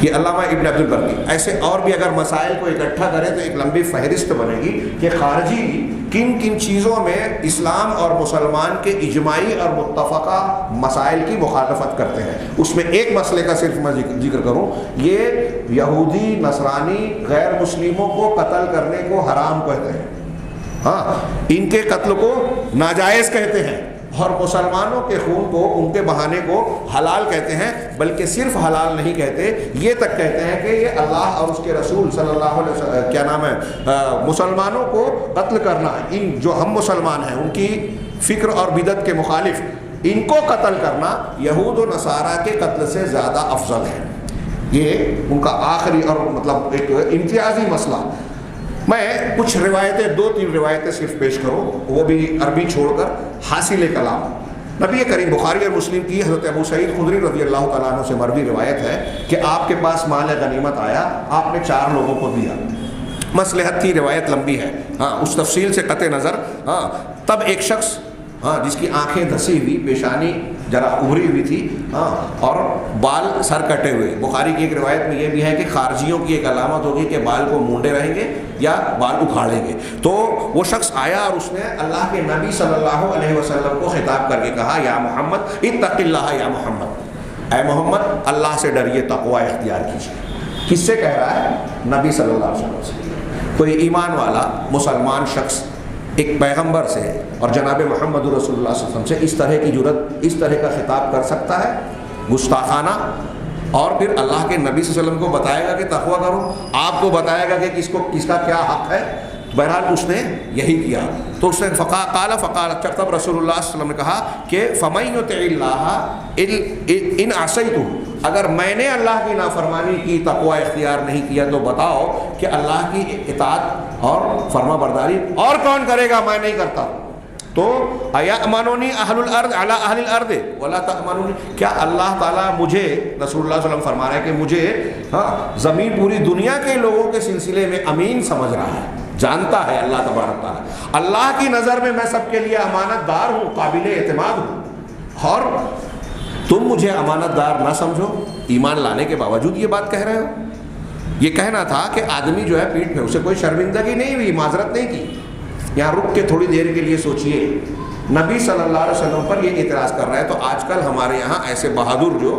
یہ علامہ ابن عبد البر کی، ایسے اور بھی اگر مسائل کو اکٹھا کریں تو ایک لمبی فہرست بنے گی کہ خارجی کن چیزوں میں اسلام اور مسلمان کے اجماعی اور متفقہ مسائل کی مخالفت کرتے ہیں۔ اس میں ایک مسئلے کا صرف میں ذکر کروں، یہ یہودی نصرانی غیر مسلموں کو قتل کرنے کو حرام کہتے ہیں، ان کے قتل کو ناجائز کہتے ہیں، اور مسلمانوں کے خون کو، ان کے بہانے کو حلال کہتے ہیں، بلکہ صرف حلال نہیں کہتے، یہ تک کہتے ہیں کہ یہ اللہ اور اس کے رسول صلی اللہ علیہ وسلم مسلمانوں کو قتل کرنا، ان جو ہم مسلمان ہیں ان کی فکر اور بدعت کے مخالف ان کو قتل کرنا یہود و نصارہ کے قتل سے زیادہ افضل ہے۔ یہ ان کا آخری اور مطلب ایک امتیازی مسئلہ۔ میں کچھ روایتیں، 2-3 روایتیں صرف پیش کروں، وہ بھی عربی چھوڑ کر، حاصل کلام۔ نبی کریم، بخاری اور مسلم کی حضرت ابو سعید خدری رضی اللہ تعالیٰ عنہ سے مروی روایت ہے کہ آپ کے پاس مال غنیمت آیا، آپ نے 4 لوگوں کو دیا، مصلحت تھی، روایت لمبی ہے، اس تفصیل سے قطع نظر۔ تب ایک شخص جس کی آنکھیں دھسی ہوئی، پیشانی ذرا ابھری ہوئی تھی، اور بال سر کٹے ہوئے، بخاری کی ایک روایت میں یہ بھی ہے کہ خارجیوں کی ایک علامت ہوگی کہ بال کو مونڈے رہیں گے یا بال اکھاڑیں گے۔ تو وہ شخص آیا اور اس نے اللہ کے نبی صلی اللہ علیہ وسلم کو خطاب کر کے کہا، یا محمد اتق اللہ، یا محمد، اے محمد اللہ سے ڈریے، تقوی اختیار کیجیے۔ کس سے کہہ رہا ہے؟ نبی صلی اللہ علیہ وسلم سے۔ کوئی ایمان والا مسلمان شخص ایک پیغمبر سے اور جناب محمد رسول اللہ صلی اللہ علیہ وسلم سے اس طرح کی جرأت، اس طرح کا خطاب کر سکتا ہے؟ گستاخانہ۔ اور پھر اللہ کے نبی صلی اللہ علیہ وسلم کو بتائے گا کہ تقوی کرو، آپ کو بتائے گا کہ کس کا کیا حق ہے۔ بہرحال اس نے یہی کیا، تو اس نے فقال تب رسول اللہ صلی اللہ علیہ وسلم نے کہا کہ فَمَن يُطِعِ اللَّهَ إِنْ عَصَيْتُهُ، اگر میں نے اللہ کی نافرمانی کی، تقوی اختیار نہیں کیا، تو بتاؤ کہ اللہ کی اطاعت اور فرما برداری اور کون کرے گا؟ میں نہیں کرتا۔ تو اَيَأْمَنُنِي أَهْلُ الْأَرْضِ عَلَىٰ أَهْلِ الْأَرْضِ وَلَا تَأْمَنُونِ، کیا اللہ تعالیٰ مجھے، رسول اللہ صلی اللہ علیہ وسلم فرما رہے ہیں کہ مجھے زمین پوری دنیا کے لوگوں کے سلسلے میں امین سمجھ رہا ہے؟ جانتا ہے اللہ تبارک تعالیٰ. اللہ کی نظر میں سب کے لیے امانت دار ہوں, قابل اعتماد ہوں, اور تم مجھے امانت دار نہ سمجھو. ایمان لانے کے باوجود یہ بات کہہ رہے ہو. یہ کہنا تھا کہ آدمی جو ہے پیٹھ پہ, اسے کوئی شرمندگی نہیں ہوئی, معذرت نہیں کی. یہاں رک کے تھوڑی دیر کے لیے سوچئے, نبی صلی اللہ علیہ وسلم پر یہ اعتراض کر رہا ہے. تو آج کل ہمارے یہاں ایسے بہادر جو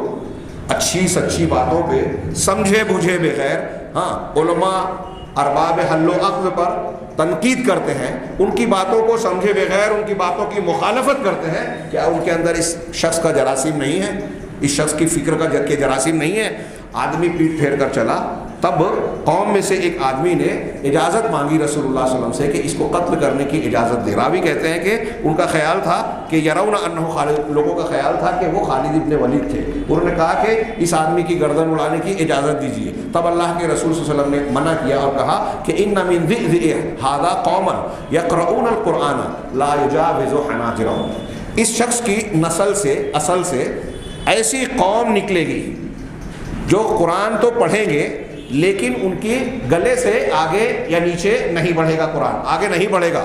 اچھی سچی باتوں پہ سمجھے بوجھے بغیر علماء ارباب حل و عقد پر تنقید کرتے ہیں, ان کی باتوں کو سمجھے بغیر ان کی باتوں کی مخالفت کرتے ہیں. کیا ان کے اندر اس شخص کا جراثیم نہیں ہے, اس شخص کی فکر کا جراثیم نہیں ہے؟ آدمی پیٹ پھیر کر چلا, تب قوم میں سے ایک آدمی نے اجازت مانگی رسول اللہ صلی اللہ علیہ وسلم سے کہ اس کو قتل کرنے کی اجازت دے. راوی کہتے ہیں کہ ان کا خیال تھا کہ یرون انہ خالد, لوگوں کا خیال تھا کہ وہ خالد ابن ولید تھے. انہوں نے کہا کہ اس آدمی کی گردن اڑانے کی اجازت دیجیے. تب اللہ کے رسول صلی اللہ علیہ وسلم نے منع کیا اور کہا کہ ان من ذئ ھذا قوما یقرؤون القرآن لا یجاوز حناجرهم. اس شخص کی نسل سے, اصل سے ایسی قوم نکلے گی جو قرآن تو پڑھیں گے لیکن ان کی گلے سے آگے یا نیچے نہیں بڑھے گا, قرآن آگے نہیں بڑھے گا.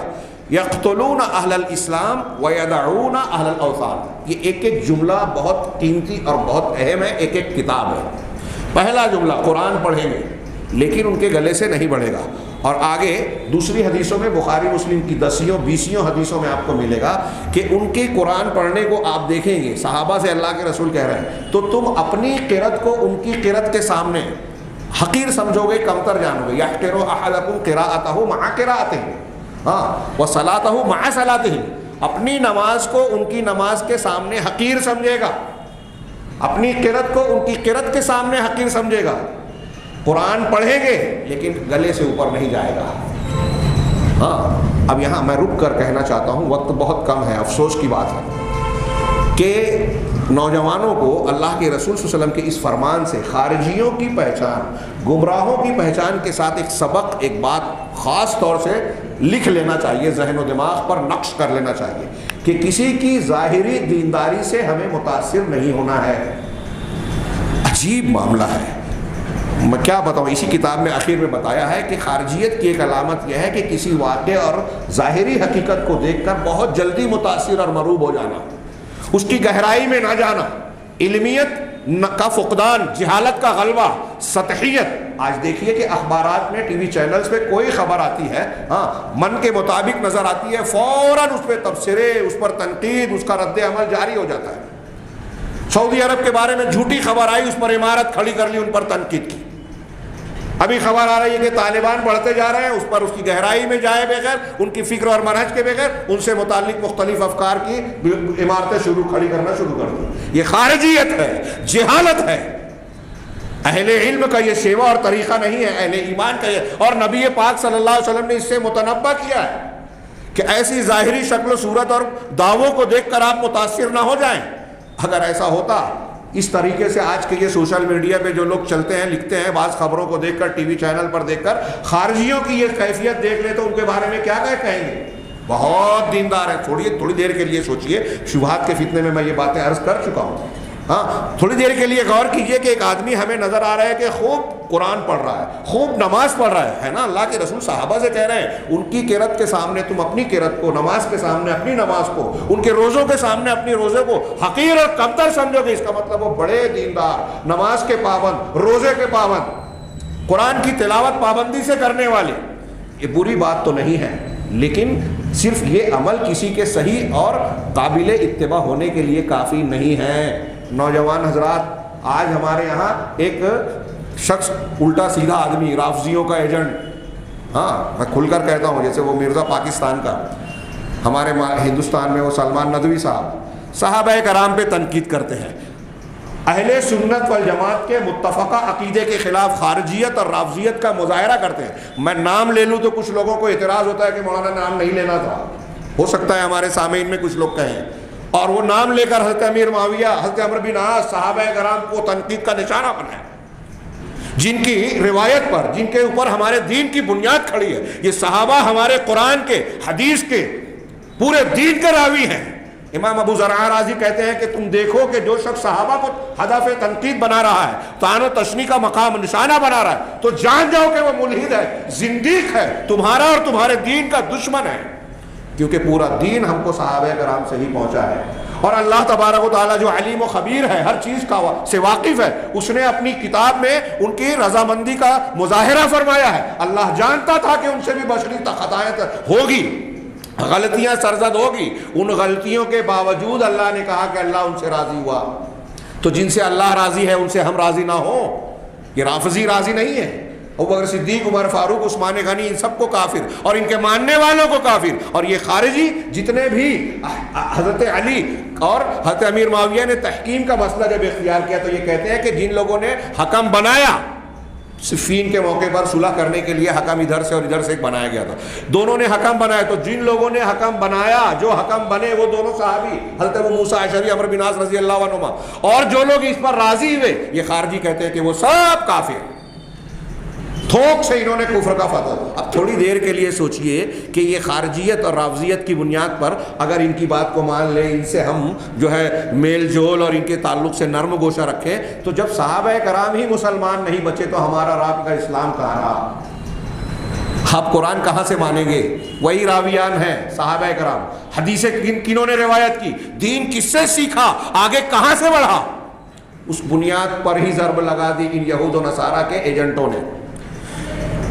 یقتلون اہل الاسلام ویدعون اہل الاوثان. یہ ایک ایک جملہ بہت قیمتی اور بہت اہم ہے, ایک ایک کتاب ہے. پہلا جملہ قرآن پڑھیں گے لیکن ان کے گلے سے نہیں بڑھے گا. اور آگے دوسری حدیثوں میں, بخاری مسلم کی 10-20 حدیثوں میں آپ کو ملے گا کہ ان کے قرآن پڑھنے کو آپ دیکھیں گے. صحابہ سے اللہ کے رسول کہہ رہے ہیں تو تم اپنی قرأت کو ان کی قرأت کے سامنے حقیر سمجھو گے, کمتر جانو گے. یحقر احدکم قراءتہ مع قراءتہ وصلاتہ مع صلاتہ. اپنی نماز کو ان کی نماز کے سامنے حقیر سمجھے گا, اپنی قرأت کو ان کی قرأت کے سامنے حقیر سمجھے گا. قرآن پڑھیں گے لیکن گلے سے اوپر نہیں جائے گا. اب یہاں میں رک کر کہنا چاہتا ہوں, وقت بہت کم ہے, افسوس کی بات ہے کہ نوجوانوں کو اللہ کے رسول صلی اللہ علیہ وسلم کے اس فرمان سے خارجیوں کی پہچان, گمراہوں کی پہچان کے ساتھ ایک سبق, ایک بات خاص طور سے لکھ لینا چاہیے, ذہن و دماغ پر نقش کر لینا چاہیے کہ کسی کی ظاہری دینداری سے ہمیں متاثر نہیں ہونا ہے. عجیب معاملہ ہے, میں کیا بتاؤں. اسی کتاب میں آخر میں بتایا ہے کہ خارجیت کی ایک علامت یہ ہے کہ کسی واقعے اور ظاہری حقیقت کو دیکھ کر بہت جلدی متاثر اور مروب ہو جانا, اس کی گہرائی میں نہ جانا, علمیت کا فقدان, جہالت کا غلبہ, سطحیت. آج دیکھیے کہ اخبارات میں, ٹی وی چینلز پہ کوئی خبر آتی ہے, من کے مطابق نظر آتی ہے, فوراً اس پہ تبصرے, اس پر تنقید, اس کا رد عمل جاری ہو جاتا ہے. سعودی عرب کے بارے میں جھوٹی خبر آئی, اس پر عمارت کھڑی کر لی, ان پر تنقید کی. ابھی خبر آ رہی ہے کہ طالبان بڑھتے جا رہے ہیں, اس پر اس کی گہرائی میں جائے بغیر, ان کی فکر اور منہج کے بغیر, ان سے متعلق مختلف افکار کی عمارتیں کھڑی کرنا شروع کر دی. یہ خارجیت ہے, جہالت ہے. اہل علم کا یہ شیوہ اور طریقہ نہیں ہے, اہل ایمان کا یہ. اور نبی پاک صلی اللہ علیہ وسلم نے اس سے متنبہ کیا ہے کہ ایسی ظاہری شکل و صورت اور دعووں کو دیکھ کر آپ متاثر نہ ہو جائیں. اگر ایسا ہوتا, اس طریقے سے آج کے یہ سوشل میڈیا پہ جو لوگ چلتے ہیں, لکھتے ہیں, بعض خبروں کو دیکھ کر, ٹی وی چینل پر دیکھ کر خارجیوں کی یہ کیفیت دیکھ لیں تو ان کے بارے میں کیا کہیں گے؟ بہت دیندار ہے. تھوڑی دیر کے لیے سوچئے, شبہات کے فتنے میں میں یہ باتیں عرض کر چکا ہوں. تھوڑی دیر کے لیے غور کیجئے کہ ایک آدمی ہمیں نظر آ رہا ہے کہ خوب قرآن پڑھ رہا ہے, خوب نماز پڑھ رہا ہے نا. اللہ کے رسول صحابہ سے کہہ رہے ہیں ان کی قرأت کے سامنے تم اپنی قرأت کو, نماز کے سامنے اپنی نماز کو, ان کے روزوں کے سامنے اپنی روزے کو حقیر اور کمتر سمجھو گے. اس کا مطلب وہ بڑے دیندار, نماز کے پابند, روزے کے پابند, قرآن کی تلاوت پابندی سے کرنے والے. یہ بری بات تو نہیں ہے, لیکن صرف یہ عمل کسی کے صحیح اور قابل اتباع ہونے کے لیے کافی نہیں ہے. نوجوان حضرات, آج ہمارے یہاں ایک شخص, الٹا سیدھا آدمی, رافضیوں کا ایجنٹ, میں کھل کر کہتا ہوں, جیسے وہ مرزا پاکستان کا, ہمارے ہندوستان میں وہ سلمان ندوی صاحب, صحابہ کرام پہ تنقید کرتے ہیں. اہل سنت والجماعت کے متفقہ عقیدے کے خلاف خارجیت اور رافضیت کا مظاہرہ کرتے ہیں. میں نام لے لوں تو کچھ لوگوں کو اعتراض ہوتا ہے کہ مولانا نام نہیں لینا تھا. ہو سکتا ہے ہمارے سامعین میں کچھ لوگ کہیں, اور وہ نام لے کر حضرت امیر معاویہ, حضرت عمرو بن عاص, صحابہ کرام کو تنقید کا نشانہ بنایا, جن کی روایت پر, جن کے اوپر ہمارے دین کی بنیاد کھڑی ہے. یہ صحابہ ہمارے قرآن کے, حدیث کے, پورے دین کے راوی ہیں. امام ابو زرع رازی کہتے ہیں کہ تم دیکھو کہ جو شخص صحابہ کو ہدف تنقید بنا رہا ہے، طعن و تشنیع کا مقام نشانہ بنا رہا ہے، تو جان جاؤ کہ وہ ملحد ہے، زندیق ہے، تمہارا اور تمہارے دین کا دشمن ہے، کیونکہ پورا دین ہم کو صحابہ کرام سے ہی پہنچا ہے۔ اور اللہ تبارک و تعالیٰ جو علیم و خبیر ہے، ہر چیز کا سے واقف ہے، اس نے اپنی کتاب میں ان کی رضامندی کا مظاہرہ فرمایا ہے۔ اللہ جانتا تھا کہ ان سے بھی بشری خطائیں ہوگی، غلطیاں سرزد ہوگی، ان غلطیوں کے باوجود اللہ نے کہا کہ اللہ ان سے راضی ہوا۔ تو جن سے اللہ راضی ہے ان سے ہم راضی نہ ہوں، یہ رافضی راضی نہیں ہے۔ ابوبکر صدیق، عمر فاروق، عثمان غنی، ان سب کو کافر اور ان کے ماننے والوں کو کافر۔ اور یہ خارجی جتنے بھی حضرت علی اور حضرت امیر معاویہ نے تحکیم کا مسئلہ جب اختیار کیا تو یہ کہتے ہیں کہ جن لوگوں نے حکم بنایا، صفین کے موقع پر صلح کرنے کے لیے حکم ادھر سے اور ادھر سے ایک بنایا گیا تھا، دونوں نے حکم بنایا، تو جن لوگوں نے حکم بنایا، جو حکم بنے وہ دونوں صحابی حضرت ابو موسیٰ اشعری، عمرو بن عاص رضی اللہ عنہما، اور جو لوگ اس پر راضی ہوئے، یہ خارجی کہتے ہیں کہ وہ سب کافر، تھوک سے انہوں نے کفر کا فتح۔ اب تھوڑی دیر کے لیے سوچئے کہ یہ خارجیت اور رافضیت کی بنیاد پر اگر ان کی بات کو مان لیں، ان سے ہم جو ہے میل جول اور ان کے تعلق سے نرم گوشہ رکھیں، تو جب صحابہ کرام ہی مسلمان نہیں بچے تو ہمارا رابطہ اسلام کہاں رہا؟ آپ قرآن کہاں سے مانیں گے؟ وہی راویان ہیں صحابہ کرام، حدیثیں کنہوں نے روایت کی، دین کس سے سیکھا، آگے کہاں سے بڑھا، اس بنیاد پر ہی ضرب لگا دی ان یہود و نصارہ کے ایجنٹوں نے۔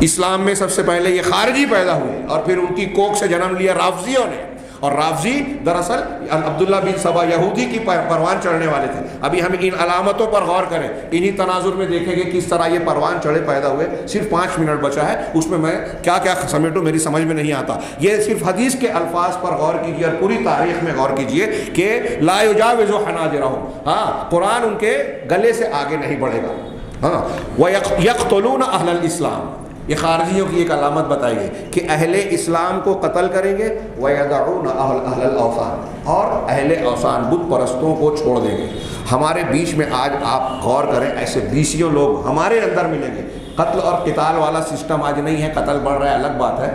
اسلام میں سب سے پہلے یہ خارجی پیدا ہوئے اور پھر ان کی کوکھ سے جنم لیا رافضیوں نے، اور رافضی دراصل عبداللہ بن سبا یہودی کی پروان چڑھنے والے تھے۔ ابھی ہم ان علامتوں پر غور کریں، انہی تناظر میں دیکھیں گے کس طرح یہ پروان چڑھے پیدا ہوئے۔ صرف 5 منٹ بچا ہے، اس میں کیا کیا سمیٹوں میری سمجھ میں نہیں آتا۔ یہ صرف حدیث کے الفاظ پر غور کیجیے اور پوری تاریخ میں غور کیجیے کہ لا یجاوز حناجرہم، ہاں قرآن ان کے گلے سے آگے نہیں بڑھے گا۔ ہاں وَيَقْتُلُونَ أَهْلَ الْإِسْلَامِ، یہ خارجیوں کی ایک علامت بتائی گئی کہ اہل اسلام کو قتل کریں گے، وَيَدَعُونَ أَهْلَ الْأَوْثَانِ، اور اہل اوثان بت پرستوں کو چھوڑ دیں گے۔ ہمارے بیچ میں آج آپ غور کریں، ایسے 20 لوگ ہمارے اندر ملیں گے۔ قتل اور قتال والا سسٹم آج نہیں ہے، قتل بڑھ رہا ہے الگ بات ہے،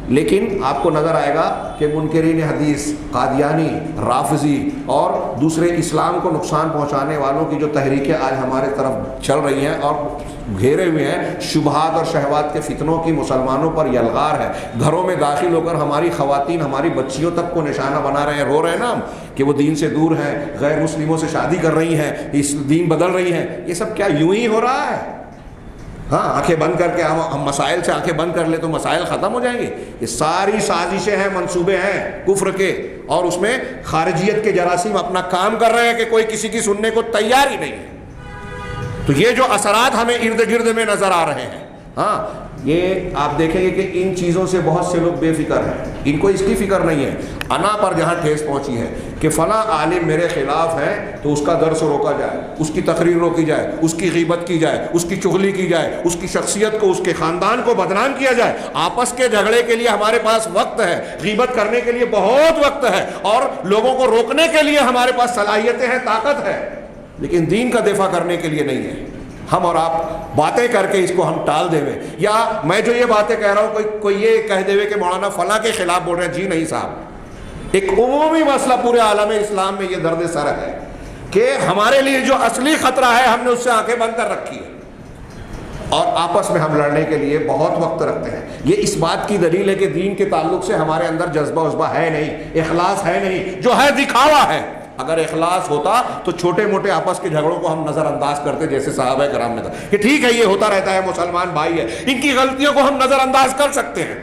لیکن آپ کو نظر آئے گا کہ منکرین حدیث، قادیانی، رافضی اور دوسرے اسلام کو نقصان پہنچانے والوں کی جو تحریکیں آج ہمارے طرف چل رہی ہیں اور گھیرے ہوئے ہیں، شبہات اور شہوات کے فتنوں کی مسلمانوں پر یلغار ہے۔ گھروں میں داخل ہو کر ہماری خواتین، ہماری بچیوں تک کو نشانہ بنا رہے ہیں، رو رہے ہیں نا ہم کہ وہ دین سے دور ہیں، غیر مسلموں سے شادی کر رہی ہیں، اس دین بدل رہی ہیں۔ یہ سب کیا یوں ہی ہو رہا ہے؟ ہاں آنکھیں بند کر کے ہم مسائل سے آنکھیں بند کر لیں تو مسائل ختم ہو جائیں گے؟ یہ ساری سازشیں ہیں، منصوبے ہیں کفر کے، اور اس میں خارجیت کے جراثیم اپنا کام کر رہے ہیں کہ کوئی کسی کی سننے کو تیار ہی نہیں ہے۔ تو یہ جو اثرات ہمیں ارد گرد میں نظر آ رہے ہیں، ہاں یہ آپ دیکھیں گے کہ ان چیزوں سے بہت سے لوگ بے فکر ہیں، ان کو اس کی فکر نہیں ہے۔ انا پر جہاں ٹھیس پہنچی ہے کہ فلاں عالم میرے خلاف ہے تو اس کا درس روکا جائے، اس کی تقریر روکی جائے، اس کی غیبت کی جائے، اس کی چغلی کی جائے، اس کی شخصیت کو، اس کے خاندان کو بدنام کیا جائے۔ آپس کے جھگڑے کے لیے ہمارے پاس وقت ہے، غیبت کرنے کے لیے بہت وقت ہے، اور لوگوں کو روکنے کے لیے ہمارے پاس صلاحیتیں ہیں، طاقت ہے، لیکن دین کا دفاع کرنے کے لیے نہیں ہے۔ ہم اور آپ باتیں کر کے اس کو ہم ٹال دے، یا میں جو یہ باتیں کہہ رہا ہوں کوئی یہ کہہ دے کہ مولانا فلاں کے خلاف بول رہے ہیں، جی نہیں صاحب، ایک عمومی مسئلہ پورے عالم اسلام میں یہ درد سر ہے کہ ہمارے لیے جو اصلی خطرہ ہے ہم نے اس سے آنکھیں بند کر رکھی ہے، اور آپس میں ہم لڑنے کے لیے بہت وقت رکھتے ہیں۔ یہ اس بات کی دلیل ہے کہ دین کے تعلق سے ہمارے اندر جذبہ عذبہ ہے نہیں، اخلاص ہے نہیں، جو ہے دکھاوا ہے۔ اگر اخلاص ہوتا تو چھوٹے موٹے آپس کے جھگڑوں کو ہم نظر انداز کرتے، جیسے صحابہ کرام نے تھا کہ ٹھیک ہے یہ ہوتا رہتا ہے، مسلمان بھائی ہے، ان کی غلطیوں کو ہم نظر انداز کر سکتے ہیں،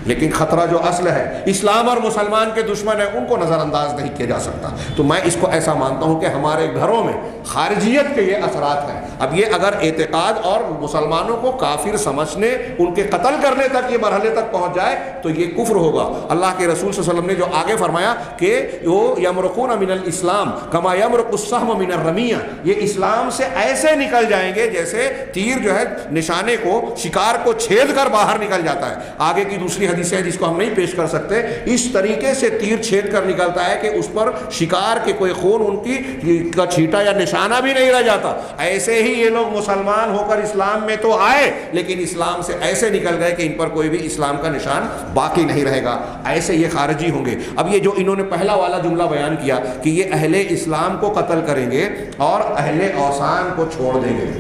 لیکن خطرہ جو اصل ہے، اسلام اور مسلمان کے دشمن ہیں، ان کو نظر انداز نہیں کیا جا سکتا۔ تو میں اس کو ایسا مانتا ہوں کہ ہمارے گھروں میں خارجیت کے یہ اثرات ہیں۔ اب یہ اگر اعتقاد اور مسلمانوں کو کافر سمجھنے، ان کے قتل کرنے تک یہ مرحلے تک پہنچ جائے تو یہ کفر ہوگا۔ اللہ کے رسول صلی اللہ علیہ وسلم نے جو آگے فرمایا کہ وہ یمرقون من الاسلام کما یمرق السهم من الرمیہ، یہ اسلام سے ایسے نکل جائیں گے جیسے تیر جو ہے نشانے کو، شکار کو چھید کر باہر نکل جاتا ہے۔ آگے کی دوسری حدیث ہے جس کو ہم نہیں پیش کر سکتے، اس طریقے سے تیر چھید کر نکلتا ہے کہ اس پر شکار کے کوئی خون ان کی کا چھیٹا یا نشانہ بھی نہیں رہ جاتا۔ ایسے ہی یہ لوگ مسلمان ہو کر اسلام میں تو آئے لیکن اسلام سے ایسے نکل گئے کہ ان پر کوئی بھی اسلام کا نشان باقی نہیں رہے گا، ایسے یہ خارجی ہوں گے۔ اب یہ جو انہوں نے پہلا والا جملہ بیان کیا کہ یہ اہل اسلام کو قتل کریں گے اور اہل اوثان کو چھوڑ دیں گے،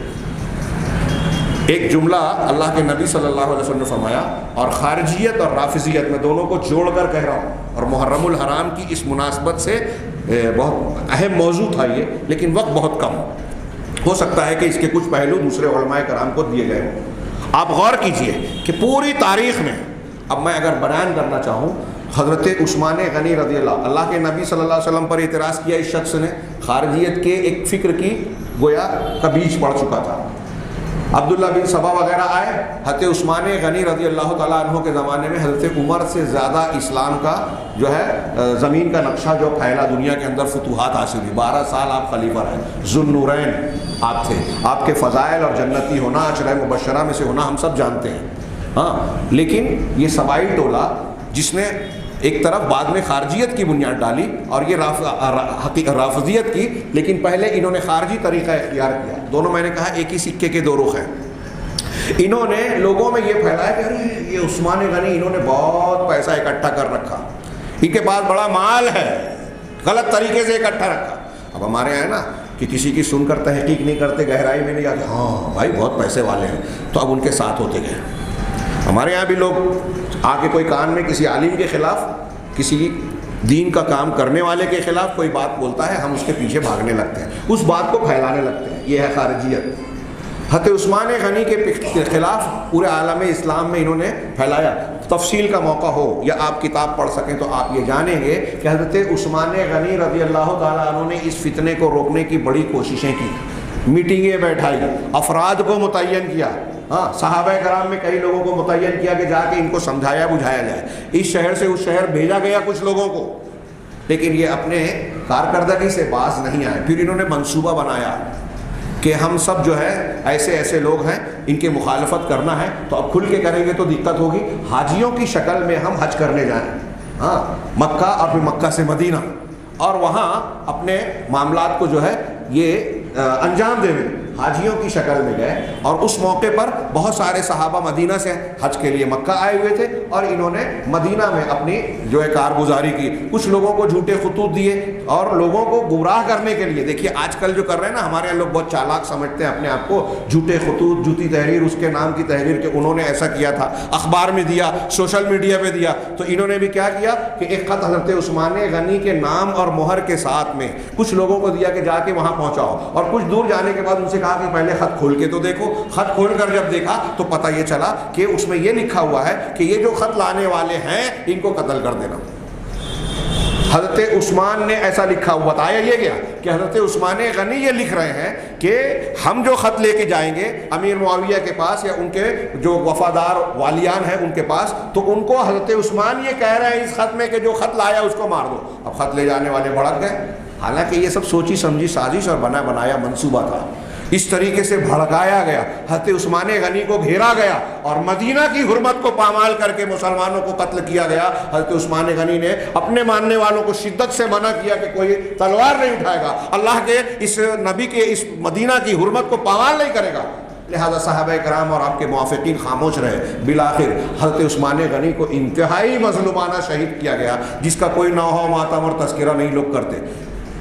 ایک جملہ اللہ کے نبی صلی اللہ علیہ وسلم نے فرمایا، اور خارجیت اور رافضیت میں دونوں کو جوڑ کر کہہ رہا ہوں، اور محرم الحرام کی اس مناسبت سے بہت اہم موضوع تھا یہ، لیکن وقت بہت کم، ہو سکتا ہے کہ اس کے کچھ پہلو دوسرے علماء کرام کو دیے گئے ہوں۔ آپ غور کیجئے کہ پوری تاریخ میں، اب میں اگر بیان کرنا چاہوں، حضرت عثمان غنی رضی اللہ کے نبی صلی اللہ علیہ وسلم پر اعتراض کیا اس شخص نے، خارجیت کے ایک فکر کی گویا کا بیج پڑ چکا تھا۔ عبداللہ بن سبا وغیرہ آئے، حضرت عثمان غنی رضی اللہ تعالیٰ عنہ کے زمانے میں حضرت عمر سے زیادہ اسلام کا جو ہے زمین کا نقشہ جو پھیلا، دنیا کے اندر فتوحات حاصل ہوئی، 12 سال آپ خلیفہ رہے، ذوالنورین آپ تھے، آپ کے فضائل اور جنتی ہونا، عشرہ مبشرہ میں سے ہونا ہم سب جانتے ہیں۔ ہاں، لیکن یہ سبائی ٹولہ جس نے ایک طرف بعد میں خارجیت کی بنیاد ڈالی اور یہ رافضیت کی، لیکن پہلے انہوں نے خارجی طریقہ اختیار کیا۔ دونوں میں نے کہا ایک ہی سکے کے دو رخ ہیں۔ انہوں نے لوگوں میں یہ پھیلایا کہ ارے یہ عثمان غنی انہوں نے بہت پیسہ اکٹھا کر رکھا، ان کے پاس بڑا مال ہے، غلط طریقے سے اکٹھا رکھا۔ اب ہمارے یہاں ہے نا کہ کسی کی سن کر تحقیق نہیں کرتے، گہرائی میں نہیں جاتے، ہاں بھائی بہت پیسے والے ہیں، تو اب ان کے ساتھ ہوتے گئے۔ ہمارے یہاں بھی لوگ آ کے کوئی کان میں کسی عالم کے خلاف، کسی دین کا کام کرنے والے کے خلاف کوئی بات بولتا ہے، ہم اس کے پیچھے بھاگنے لگتے ہیں، اس بات کو پھیلانے لگتے ہیں، یہ ہے خارجیت۔ حضرت عثمان غنی کے خلاف پورے عالم اسلام میں انہوں نے پھیلایا۔ تفصیل کا موقع ہو یا آپ کتاب پڑھ سکیں تو آپ یہ جانیں گے کہ حضرت عثمان غنی رضی اللہ تعالیٰ عنہ نے اس فتنے کو روکنے کی بڑی کوششیں کی، میٹنگیں بیٹھائی، افراد کو متعین کیا، ہاں صحابہ کرام میں کئی لوگوں کو متعین کیا کہ جا کے ان کو سمجھایا بجھایا جائے، اس شہر سے اس شہر بھیجا گیا کچھ لوگوں کو، لیکن یہ اپنے کارکردگی سے باز نہیں آئے۔ پھر انہوں نے منصوبہ بنایا کہ ہم سب جو ہے ایسے ایسے لوگ ہیں، ان کے مخالفت کرنا ہے تو اب کھل کے کریں گے تو دقت ہوگی، حاجیوں کی شکل میں ہم حج کرنے جائیں، ہاں مکہ اور پھر مکہ سے مدینہ، اور وہاں اپنے معاملات کو جو ہے یہ انجام دینے، حاجیوں کی شکل میں گئے۔ اور اس موقع پر بہت سارے صحابہ مدینہ سے حج کے لیے مکہ آئے ہوئے تھے اور انہوں نے مدینہ میں اپنی جو ہے کارگزاری کی، کچھ لوگوں کو جھوٹے خطوط دیے اور لوگوں کو گمراہ کرنے کے لیے۔ دیکھیے آج کل جو کر رہے ہیں نا، ہمارے یہاں لوگ بہت چالاک سمجھتے ہیں اپنے آپ کو، جھوٹے خطوط، جھوٹی تحریر، اس کے نام کی تحریر کہ انہوں نے ایسا کیا تھا، اخبار میں دیا، سوشل میڈیا پہ دیا، تو انہوں نے بھی کیا کیا کہ ایک خط حضرت عثمان غنی کے نام اور مہر کے ساتھ میں کچھ لوگوں کو دیا کہ جا کے وہاں پہنچاؤ، اور کچھ دور جانے کے بعد ان سے کہا کہ پہلے خط کھول کے تو دیکھو۔ خط کھول کر جب دیکھا تو پتہ یہ چلا کہ اس میں یہ لکھا ہوا ہے کہ یہ جو خط لانے والے ہیں ان کو قتل کر دینا۔ حضرت عثمان نے ایسا لکھا ہوا، بتایا یہ گیا کہ حضرت عثمان غنی یہ لکھ رہے ہیں کہ ہم جو خط لے کے جائیں گے امیر معاویہ کے پاس یا ان کے جو وفادار والیان ہیں ان کے پاس، تو ان کو حضرت عثمان یہ کہہ رہے ہیں اس خط میں کہ جو خط لایا اس کو مار دو۔ اب خط لے جانے والے بھڑک گئے، حالانکہ یہ سب سوچی سمجھی سازش اور بنا بنایا منصوبہ تھا۔ اس طریقے سے بھڑکایا گیا، حضرت عثمان غنی کو گھیرا گیا اور مدینہ کی حرمت کو پامال کر کے مسلمانوں کو قتل کیا گیا۔ حضرت عثمان غنی نے اپنے ماننے والوں کو شدت سے منع کیا کہ کوئی تلوار نہیں اٹھائے گا، اللہ کے اس نبی کے اس مدینہ کی حرمت کو پامال نہیں کرے گا، لہذا صحابہ کرام اور آپ کے موافقین خاموش رہے۔ بالآخر حضرت عثمان غنی کو انتہائی مظلومانہ شہید کیا گیا، جس کا کوئی نوحہ و ماتم اور تذکرہ نہیں لوگ کرتے۔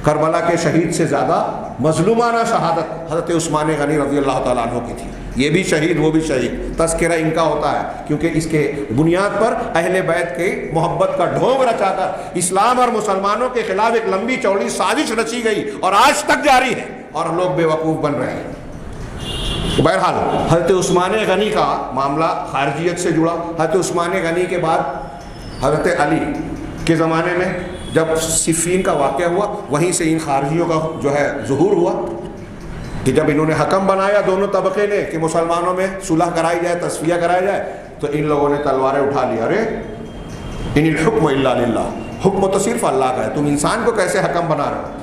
کربلا کے شہید سے زیادہ مظلومانہ شہادت حضرت عثمان غنی رضی اللہ تعالیٰ عنہ کی تھی، یہ بھی شہید وہ بھی شہید، تذکرہ ان کا ہوتا ہے، کیونکہ اس کے بنیاد پر اہل بیت کے محبت کا ڈھونگ رچا کر اسلام اور مسلمانوں کے خلاف ایک لمبی چوڑی سازش رچی گئی اور آج تک جاری ہے اور لوگ بے وقوف بن رہے ہیں۔ بہرحال حضرت عثمان غنی کا معاملہ خارجیت سے جڑا۔ حضرت عثمان غنی کے بعد حضرت علی کے زمانے میں جب صفین کا واقعہ ہوا، وہیں سے ان خارجیوں کا جو ہے ظہور ہوا کہ جب انہوں نے حکم بنایا دونوں طبقے نے کہ مسلمانوں میں صلح کرائی جائے، تصفیہ کرایا جائے، تو ان لوگوں نے تلواریں اٹھا لی، ارے ان الحکم الا للہ، حکم تو صرف اللہ کا ہے، تم انسان کو کیسے حکم بنا رہے ہو۔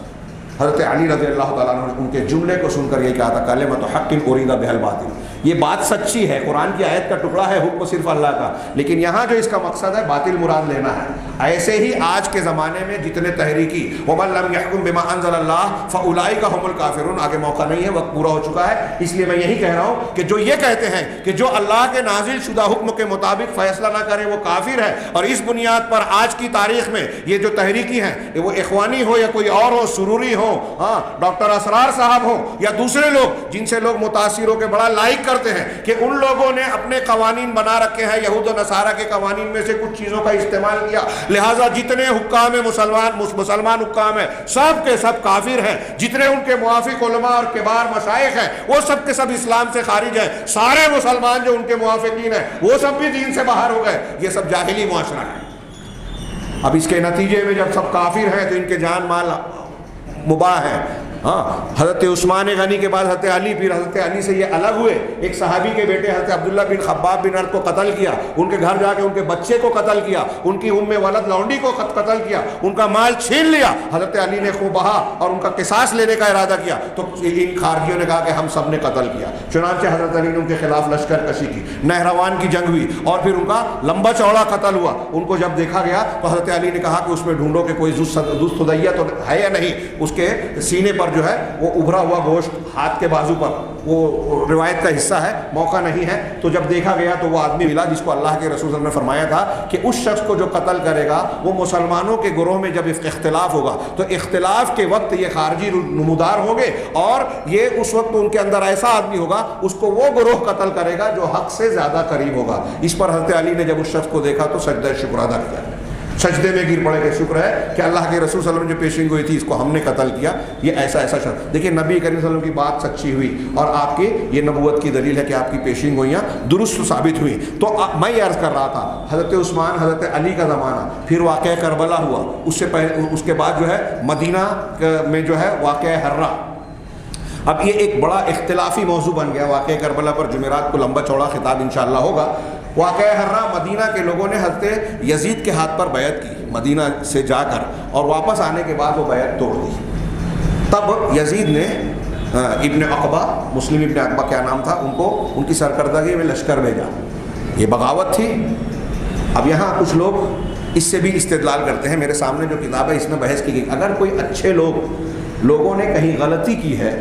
حضرت علی رضی اللہ تعالیٰ عنہ نے ان کے جملے کو سن کر یہ کہا تھا، کلمۃ حق ارید بها الباطل، یہ بات سچی ہے، قرآن کی آیت کا ٹکڑا ہے، حکم صرف اللہ کا، لیکن یہاں جو اس کا مقصد ہے باطل مراد لینا ہے۔ ایسے ہی آج کے زمانے میں جتنے تحریکی وَمَن لَّمْ يَحْكُم بِمَا أَنزَلَ اللَّهُ فَأُولَٰئِكَ هُمُ الْكَافِرُونَ، آگے موقع نہیں ہے، وقت پورا ہو چکا ہے، اس لیے میں یہی کہہ رہا ہوں کہ جو یہ کہتے ہیں کہ جو اللہ کے نازل شدہ حکم کے مطابق فیصلہ نہ کرے وہ کافر ہے، اور اس بنیاد پر آج کی تاریخ میں یہ جو تحریکی ہیں، وہ اخوانی ہو یا کوئی اور ہو، سروری ہو، ڈاکٹر اسرار صاحب ہو یا دوسرے لوگ جن سے لوگ متاثر ہو کے بڑا لائک کرتے ہیں کہ ان لوگوں نے اپنے قوانین بنا رکھے ہیں، یہود و نصارہ کے قوانین میں سے کچھ چیزوں کا استعمال کیا، لہٰذا جتنے حکام مسلمان حکام ہیں سب کے سب کافر ہیں، جتنے ان کے موافق علماء اور کبار مشائخ ہیں وہ سب کے سب اسلام سے خارج ہیں، سارے مسلمان جو ان کے موافقین ہیں وہ سب بھی دین سے باہر ہو گئے۔ یہ سب جاہلی معاشرہ ہے۔ اب اس کے نتیجے میں جب سب کافر ہیں تو ان کے جان مال مباح ہے۔ حضرت عثمان غنی کے بعد حضرت علی، پھر حضرت علی سے یہ الگ ہوئے، ایک صحابی کے بیٹے حضرت عبداللہ بن خباب بن ارد کو قتل کیا، ان کے گھر جا کے ان کے بچے کو قتل کیا، ان کی ام ولد لونڈی کو قتل کیا، ان کا مال چھین لیا، حضرت علی نے خوب بہا اور ان کا قصاص لینے کا ارادہ کیا، تو ان خارجیوں نے کہا کہ ہم سب نے قتل کیا، چنانچہ حضرت علی نے ان کے خلاف لشکر کشی کی، نہروان کی جنگ ہوئی اور پھر ان کا لمبا چوڑا قتل ہوا۔ ان کو جب دیکھا گیا تو حضرت علی نے کہا کہ اس میں ڈھونڈو کہ کوئی ذوالثدیہ تو ہے یا نہیں، اس کے سینے پر جو ہے وہ ابھرا ہوا گوشت، ہاتھ کے بازو پر، وہ روایت کا حصہ ہے، موقع نہیں ہے۔ تو جب دیکھا گیا تو وہ آدمی ملا جس کو اللہ کے رسول صلی اللہ علیہ وسلم نے فرمایا تھا کہ اس شخص کو جو قتل کرے گا وہ مسلمانوں کے گروہ میں جب اختلاف ہوگا تو اختلاف کے وقت یہ خارجی نمودار ہوں گے، اور یہ اس وقت ان کے اندر ایسا آدمی ہوگا اس کو وہ گروہ قتل کرے گا جو حق سے زیادہ قریب ہوگا۔ اس پر حضرت علی نے جب اس شخص کو دیکھا تو سجدہ شکر ادا کیا، سجدے میں گر پڑے کہ شکر ہے کہ اللہ کے رسول صلی اللہ علیہ وسلم جو پیشنگ ہوئی تھی اس کو ہم نے قتل کیا، یہ ایسا شخص۔ دیکھیں نبی کریم صلی اللہ علیہ وسلم کی بات سچی ہوئی اور آپ کی یہ نبوت کی دلیل ہے کہ آپ کی پیشنگ ہوئیاں درست ثابت ہوئی۔ تو میں یہ عرض کر رہا تھا حضرت عثمان حضرت علی کا زمانہ، پھر واقعہ کربلا ہوا، اس سے پہلے اس کے بعد جو ہے مدینہ میں جو ہے واقعہ حرہ۔ اب یہ ایک بڑا اختلافی موضوع بن گیا، واقعہ کربلا پر جمعرات کو لمبا چوڑا خطاب انشاءاللہ ہوگا۔ واقعہ حرہ، مدینہ کے لوگوں نے حضرت یزید کے ہاتھ پر بیعت کی مدینہ سے جا کر، اور واپس آنے کے بعد وہ بیعت توڑ دی۔ تب یزید نے ابن عقبہ، مسلم ابن عقبہ کیا نام تھا، ان کو ان کی سرکردگی میں لشکر بھیجا، یہ بغاوت تھی۔ اب یہاں کچھ لوگ اس سے بھی استدلال کرتے ہیں، میرے سامنے جو کتاب ہے اس میں بحث کی گئی، اگر کوئی اچھے لوگوں نے کہیں غلطی کی ہے،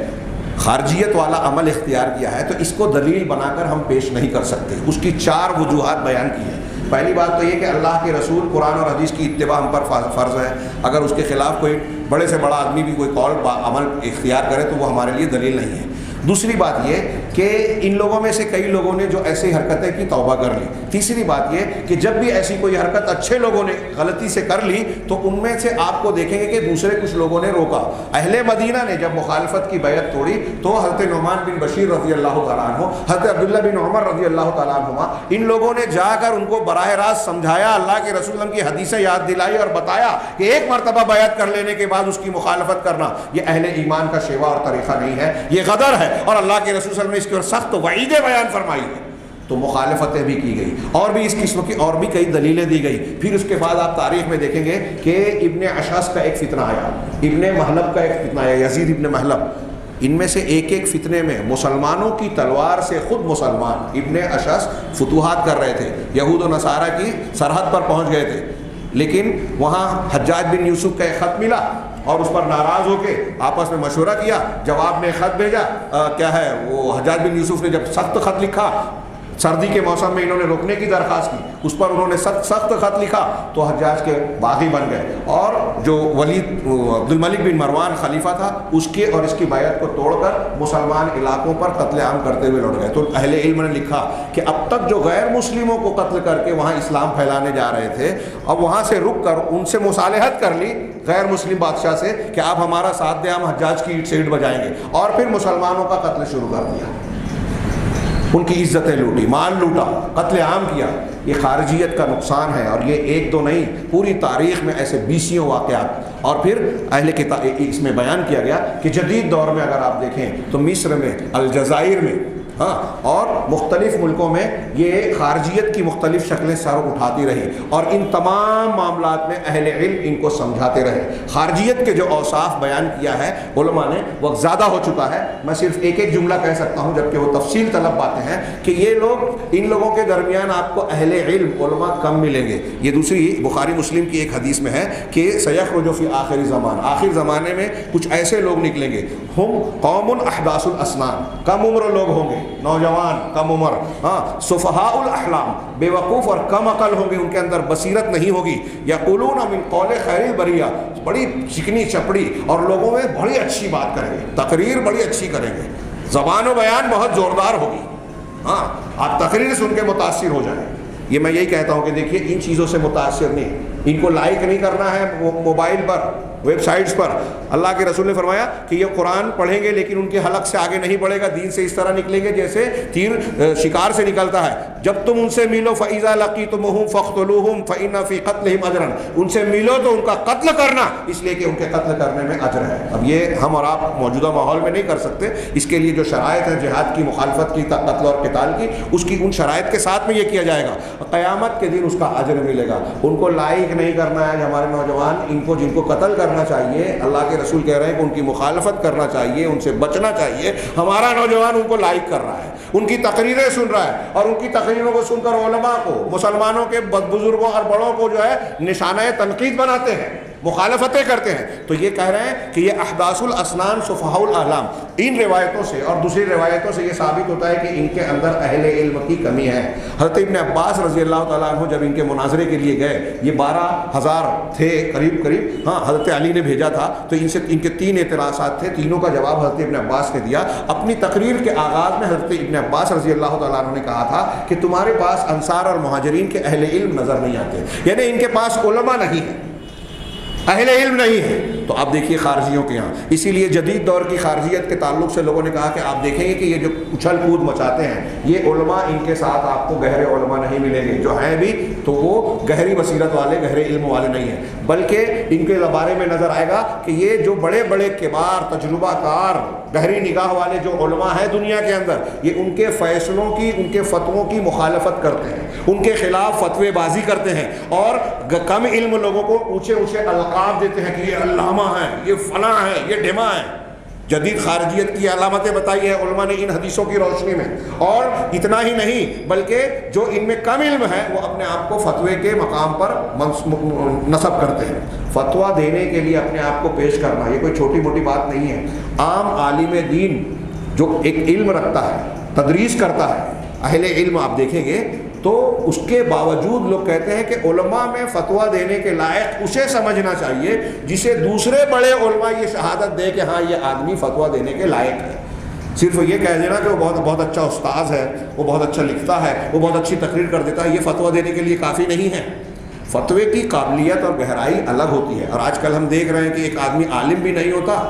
خارجیت والا عمل اختیار کیا ہے، تو اس کو دلیل بنا کر ہم پیش نہیں کر سکتے۔ اس کی 4 وجوہات بیان کی ہیں۔ پہلی بات تو یہ کہ اللہ کے رسول قرآن اور حدیث کی اتباع ہم پر فرض ہے، اگر اس کے خلاف کوئی بڑے سے بڑا آدمی بھی کوئی قول عمل اختیار کرے تو وہ ہمارے لیے دلیل نہیں ہے۔ دوسری بات یہ کہ ان لوگوں میں سے کئی لوگوں نے جو ایسی حرکتیں کی توبہ کر لی۔ تیسری بات یہ کہ جب بھی ایسی کوئی حرکت اچھے لوگوں نے غلطی سے کر لی تو ان میں سے آپ کو دیکھیں گے کہ دوسرے کچھ لوگوں نے روکا۔ اہل مدینہ نے جب مخالفت کی بیعت توڑی تو حضرت نعمان بن بشیر رضی اللہ تعالیٰ عنہ، حضرت عبداللہ بن عمر رضی اللہ تعالیٰ عنہما، ان لوگوں نے جا کر ان کو براہ راست سمجھایا، اللہ کے رسول کی حدیثیں یاد دلائی اور بتایا کہ ایک مرتبہ بیعت کر لینے کے بعد اس کی مخالفت کرنا یہ اہل ایمان کا شیوا اور طریقہ نہیں ہے، یہ غدر ہے، اور اللہ کے رسول صلی اللہ علیہ وسلم نے اس کی سخت وعیدیں بیان فرمائی ہے۔ تو مخالفتیں بھی کی گئی اور بھی اس قسم کی اور بھی کئی دلیلیں دی گئی۔ پھر اس کے بعد آپ تاریخ میں دیکھیں گے کہ ابن اشعث کا ایک فتنہ آیا، ابن محلب کا ایک فتنہ آیا، یزید ابن محلب، ان میں سے ایک ایک فتنے میں مسلمانوں کی تلوار سے خود مسلمان ابن اشعث فتوحات کر رہے تھے، یہود و نصارہ کی سرحد پر پہنچ گئے تھے، لیکن وہاں حجاج بن یوسف کا ایک خط ملا اور اس پر ناراض ہو کے آپس میں مشورہ کیا، جواب میں خط بھیجا، کیا ہے وہ حجاج بن یوسف نے جب سخت خط لکھا، سردی کے موسم میں انہوں نے روکنے کی درخواست کی، اس پر انہوں نے سخت خط لکھا تو حجاج کے باغی بن گئے، اور جو عبد الملک بن مروان خلیفہ تھا اس کے اور اس کی بیعت کو توڑ کر مسلمان علاقوں پر قتل عام کرتے ہوئے لوٹ گئے۔ تو اہل علم نے لکھا کہ اب تک جو غیر مسلموں کو قتل کر کے وہاں اسلام پھیلانے جا رہے تھے، اب وہاں سے رک کر ان سے مصالحت کر لی غیر مسلم بادشاہ سے کہ آپ ہمارا ساتھ دیں، ہم حجاج کی اینٹ سے اینٹ بجائیں گے، اور پھر مسلمانوں کا قتل شروع کر دیا، ان کی عزتیں لوٹی، مال لوٹا، قتل عام کیا۔ یہ خارجیت کا نقصان ہے، اور یہ ایک دو نہیں، پوری تاریخ میں ایسے بیسیوں واقعات۔ اور پھر اہل کتاب اس میں بیان کیا گیا کہ جدید دور میں اگر آپ دیکھیں تو مصر میں، الجزائر میں ہاں، اور مختلف ملکوں میں یہ خارجیت کی مختلف شکلیں سر اٹھاتی رہی، اور ان تمام معاملات میں اہل علم ان کو سمجھاتے رہے۔ خارجیت کے جو اوصاف بیان کیا ہے علماء نے، وقت زیادہ ہو چکا ہے، میں صرف ایک ایک جملہ کہہ سکتا ہوں جبکہ وہ تفصیل طلب باتیں ہیں، کہ یہ لوگ، ان لوگوں کے درمیان آپ کو اہل علم علماء کم ملیں گے۔ یہ دوسری بخاری مسلم کی ایک حدیث میں ہے کہ سیخرج فی آخر زمان، آخر زمانے میں کچھ ایسے لوگ نکلیں گے، ہم قوم احداث الاسنان، کم عمر لوگ ہوں گے، نوجوان کم عمر، ہاں، سفہاء الاحلام، بے وقوف اور کم عقل ہوں گے، ان کے اندر بصیرت نہیں ہوگی، یقولون من قول خیر البریہ، بڑی چکنی چپڑی اور لوگوں میں بڑی اچھی بات کریں گے، تقریر بڑی اچھی کریں گے، زبان و بیان بہت زوردار ہوگی، ہاں، آپ تقریر سن کے متاثر ہو جائیں۔ یہ میں یہی کہتا ہوں کہ دیکھیے ان چیزوں سے متاثر نہیں، ان کو لائک نہیں کرنا ہے موبائل پر، ویب سائٹس پر۔ اللہ کے رسول نے فرمایا کہ یہ قرآن پڑھیں گے لیکن ان کے حلق سے آگے نہیں بڑھے گا، دین سے اس طرح نکلیں گے جیسے تیر شکار سے نکلتا ہے۔ جب تم ان سے ملو فَإِذَا لَقِيتُمُوهُمْ فَاقْتُلُوهُمْ فَإِنَّ فِي قَتْلِهِمْ أَجْرًا، ان سے ملو تو ان کا قتل کرنا، اس لیے کہ ان کے قتل کرنے میں اجر ہے۔ اب یہ ہم اور آپ موجودہ ماحول میں نہیں کر سکتے، اس کے لیے جو شرائط ہیں جہاد کی، مخالفت کی، قتل اور قتال کی، اس کی ان شرائط کے ساتھ میں یہ کیا جائے گا، قیامت کے دن اس کا اجر ملے گا۔ ان کو لائک نہیں کرنا ہے ہمارے نوجوان، ان کو جن کو قتل کرنا چاہیے، اللہ کے رسول کہہ رہے ہیں کہ ان کی مخالفت کرنا چاہیے، ان سے بچنا چاہیے۔ ہمارا نوجوان ان کو لائک کر رہا ہے، ان کی تقریریں سن رہا ہے، اور ان کی تقریروں کو سن کر علماء کو، مسلمانوں کے بزرگوں اور بڑوں کو جو ہے نشانہ تنقید بناتے ہیں، مخالفتیں کرتے ہیں۔ تو یہ کہہ رہے ہیں کہ یہ احداث الاسنان سفہاء الاحلام، ان روایتوں سے اور دوسری روایتوں سے یہ ثابت ہوتا ہے کہ ان کے اندر اہل علم کی کمی ہے۔ حضرت ابن عباس رضی اللہ تعالیٰ عنہ جب ان کے مناظرے کے لیے گئے، یہ 12,000 تھے قریب، ہاں، حضرت علی نے بھیجا تھا، تو ان سے ان کے 3 اعتراضات تھے، تینوں کا جواب حضرت ابن عباس نے دیا۔ اپنی تقریر کے آغاز میں حضرت ابن عباس رضی اللہ تعالیٰ عنہ نے کہا تھا کہ تمہارے پاس انصار اور مہاجرین کے اہل علم نظر نہیں آتے، یعنی ان کے پاس علماء نہیں ہے، اہل علم نہیں ہے۔ تو آپ دیکھیے خارجیوں کے یہاں، اسی لیے جدید دور کی خارجیت کے تعلق سے لوگوں نے کہا کہ آپ دیکھیں گے کہ یہ جو اچھل کود مچاتے ہیں، یہ علماء، ان کے ساتھ آپ کو گہرے علماء نہیں ملیں گے، جو ہیں بھی تو وہ گہری بصیرت والے، گہرے علم والے نہیں ہیں، بلکہ ان کے بارے میں نظر آئے گا کہ یہ جو بڑے بڑے کبار، تجربہ کار، گہری نگاہ والے جو علماء ہیں دنیا کے اندر، یہ ان کے فیصلوں کی، ان کے فتووں کی مخالفت کرتے ہیں، ان کے خلاف فتوے بازی کرتے ہیں، اور کم علم لوگوں کو اونچے اونچے القاب دیتے ہیں کہ یہ علامہ ہیں، یہ فلاں ہیں، یہ ڈھما ہیں۔ جدید خارجیت کی علامتیں بتائی ہیں علماء نے ان حدیثوں کی روشنی میں، اور اتنا ہی نہیں بلکہ جو ان میں کم علم ہے وہ اپنے آپ کو فتوے کے مقام پر نصب کرتے ہیں۔ فتویٰ دینے کے لیے اپنے آپ کو پیش کرنا یہ کوئی چھوٹی موٹی بات نہیں ہے۔ عام عالم دین جو ایک علم رکھتا ہے، تدریس کرتا ہے، اہل علم آپ دیکھیں گے تو اس کے باوجود لوگ کہتے ہیں کہ علماء میں فتویٰ دینے کے لائق اسے سمجھنا چاہیے جسے دوسرے بڑے علماء یہ شہادت دے کہ ہاں یہ آدمی فتویٰ دینے کے لائق ہے۔ صرف یہ کہہ دینا کہ وہ بہت اچھا استاذ ہے، وہ بہت اچھا لکھتا ہے، وہ بہت اچھی تقریر کر دیتا ہے، یہ فتویٰ دینے کے لیے کافی نہیں ہے۔ فتوے کی قابلیت اور گہرائی الگ ہوتی ہے، اور آج کل ہم دیکھ رہے ہیں کہ ایک آدمی عالم بھی نہیں ہوتا،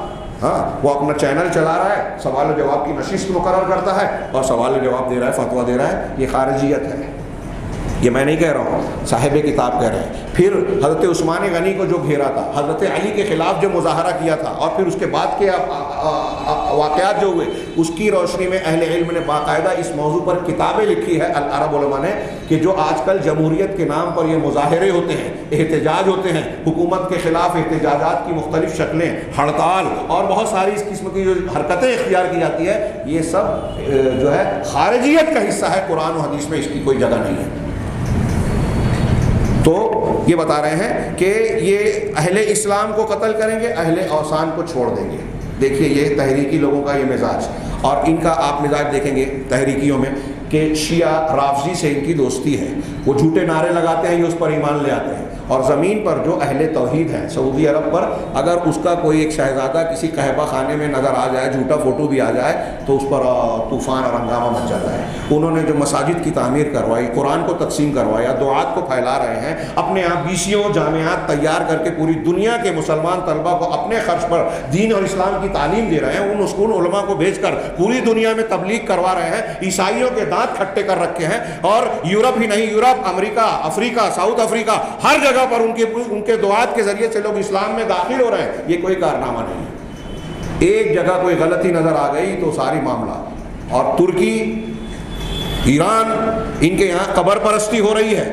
ہاں، وہ اپنا چینل چلا رہا ہے، سوال و جواب کی نشست مقرر کرتا ہے اور سوال و جواب دے رہا ہے، فتویٰ دے رہا ہے۔ یہ خارجیت ہے، یہ میں نہیں کہہ رہا ہوں، صاحب کتاب کہہ رہے ہیں۔ پھر حضرت عثمان غنی کو جو گھیرا تھا، حضرت علی کے خلاف جو مظاہرہ کیا تھا، اور پھر اس کے بعد کے واقعات جو ہوئے، اس کی روشنی میں اہل علم نے باقاعدہ اس موضوع پر کتابیں لکھی ہے، العرب علماء نے، کہ جو آج کل جمہوریت کے نام پر یہ مظاہرے ہوتے ہیں، احتجاج ہوتے ہیں، حکومت کے خلاف احتجاجات کی مختلف شکلیں، ہڑتال اور بہت ساری اس قسم کی جو حرکتیں اختیار کی جاتی ہے، یہ سب جو ہے خارجیت کا حصہ ہے، قرآن و حدیث میں اس کی کوئی جگہ نہیں ہے۔ تو یہ بتا رہے ہیں کہ یہ اہل اسلام کو قتل کریں گے، اہل اوثان کو چھوڑ دیں گے۔ دیکھیے یہ تحریکی لوگوں کا یہ مزاج، اور ان کا آپ مزاج دیکھیں گے تحریکیوں میں کہ شیعہ رافضی سے ان کی دوستی ہے، وہ جھوٹے نعرے لگاتے ہیں، یہ اس پر ایمان لے آتے ہیں، اور زمین پر جو اہل توحید ہیں سعودی عرب پر، اگر اس کا کوئی ایک شہزادہ کسی قہبہ خانے میں نظر آ جائے، جھوٹا فوٹو بھی آ جائے، تو اس پر طوفان اور ہنگامہ مچ جاتا ہے۔ انہوں نے جو مساجد کی تعمیر کروائی، قرآن کو تقسیم کروایا، دعات کو پھیلا رہے ہیں، اپنے یہاں بیسیوں جامعات تیار کر کے پوری دنیا کے مسلمان طلبہ کو اپنے خرچ پر دین اور اسلام کی تعلیم دے رہے ہیں، ان اسکول علماء کو بھیج کر پوری دنیا میں تبلیغ کروا رہے ہیں، عیسائیوں کے دانت کھٹے کر رکھے ہیں، اور یورپ ہی نہیں، یورپ، امریکہ، افریقہ، ساؤتھ افریقہ، ہر جگہ پر ان کے دعات کے ذریعے سے لوگ اسلام میں داخل ہو رہے ہیں۔ یہ کوئی کارنامہ نہیں ہے، ایک جگہ کوئی غلطی نظر آ گئی تو ساری معاملہ اور ترکی، ایران، ان کے یہاں قبر پرستی ہو رہی ہے،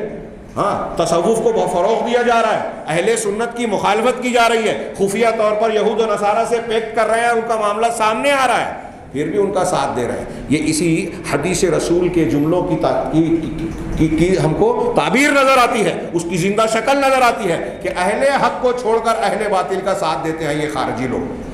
ہاں تصوف کو بہت فروغ دیا جا رہا ہے، اہل سنت کی مخالفت کی جا رہی ہے، خفیہ طور پر یہود و نصارہ سے پیکٹ کر رہے ہیں، ان کا معاملہ سامنے آ رہا ہے، پھر بھی ان کا ساتھ دے رہے ہیں۔ یہ اسی حدیث رسول کے جملوں کی ہم کو تعبیر نظر آتی ہے، اس کی زندہ شکل نظر آتی ہے کہ اہل حق کو چھوڑ کر اہل باطل کا ساتھ دیتے ہیں یہ خارجی لوگ،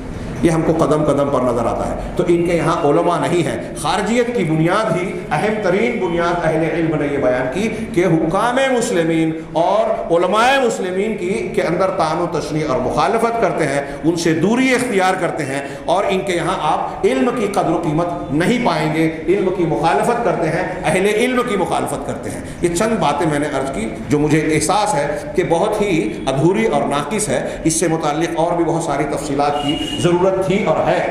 یہ ہم کو قدم قدم پر نظر آتا ہے۔ تو ان کے یہاں علماء نہیں ہیں۔ خارجیت کی بنیاد ہی، اہم ترین بنیاد اہل علم نے یہ بیان کی کہ حکام مسلمین اور علماء مسلمین کے اندر طعن و تشنیع اور مخالفت کرتے ہیں، ان سے دوری اختیار کرتے ہیں، اور ان کے یہاں آپ علم کی قدر و قیمت نہیں پائیں گے، علم کی مخالفت کرتے ہیں، اہل علم کی مخالفت کرتے ہیں۔ یہ چند باتیں میں نے عرض کی جو مجھے احساس ہے کہ بہت ہی ادھوری اور ناقص ہے، اس سے متعلق اور بھی بہت ساری تفصیلات کی ضرورت تھی اور ہے۔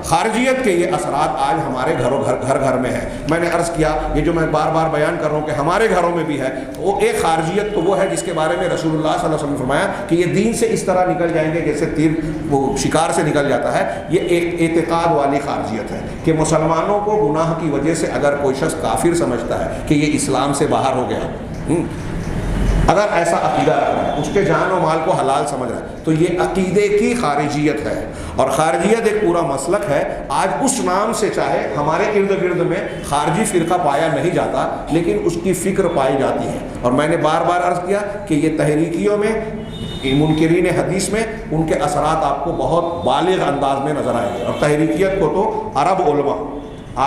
خارجیت کے یہ اثرات آج ہمارے گھر میں ہیں۔ میں نے عرض کیا یہ جو میں بار بار بیان کر رہا ہوں کہ ہمارے گھروں میں بھی ہے، وہ ایک خارجیت تو وہ ہے جس کے بارے میں رسول اللہ صلی اللہ علیہ وسلم نے فرمایا کہ یہ دین سے اس طرح نکل جائیں گے جیسے تیر وہ شکار سے نکل جاتا ہے۔ یہ ایک اعتقاد والی خارجیت ہے کہ مسلمانوں کو گناہ کی وجہ سے اگر کوئی شخص کافر سمجھتا ہے کہ یہ اسلام سے باہر ہو گیا، اگر ایسا عقیدہ رکھ رہا ہے، اس کے جان و مال کو حلال سمجھ رہا ہے، تو یہ عقیدے کی خارجیت ہے۔ اور خارجیت ایک پورا مسلک ہے۔ آج اس نام سے چاہے ہمارے ارد گرد میں خارجی فرقہ پایا نہیں جاتا، لیکن اس کی فکر پائی جاتی ہے۔ اور میں نے بار بار عرض کیا کہ یہ تحریکیوں میں، منکرین حدیث میں ان کے اثرات آپ کو بہت بالغ انداز میں نظر آئیں گے۔ اور تحریکیت کو تو عرب علماء،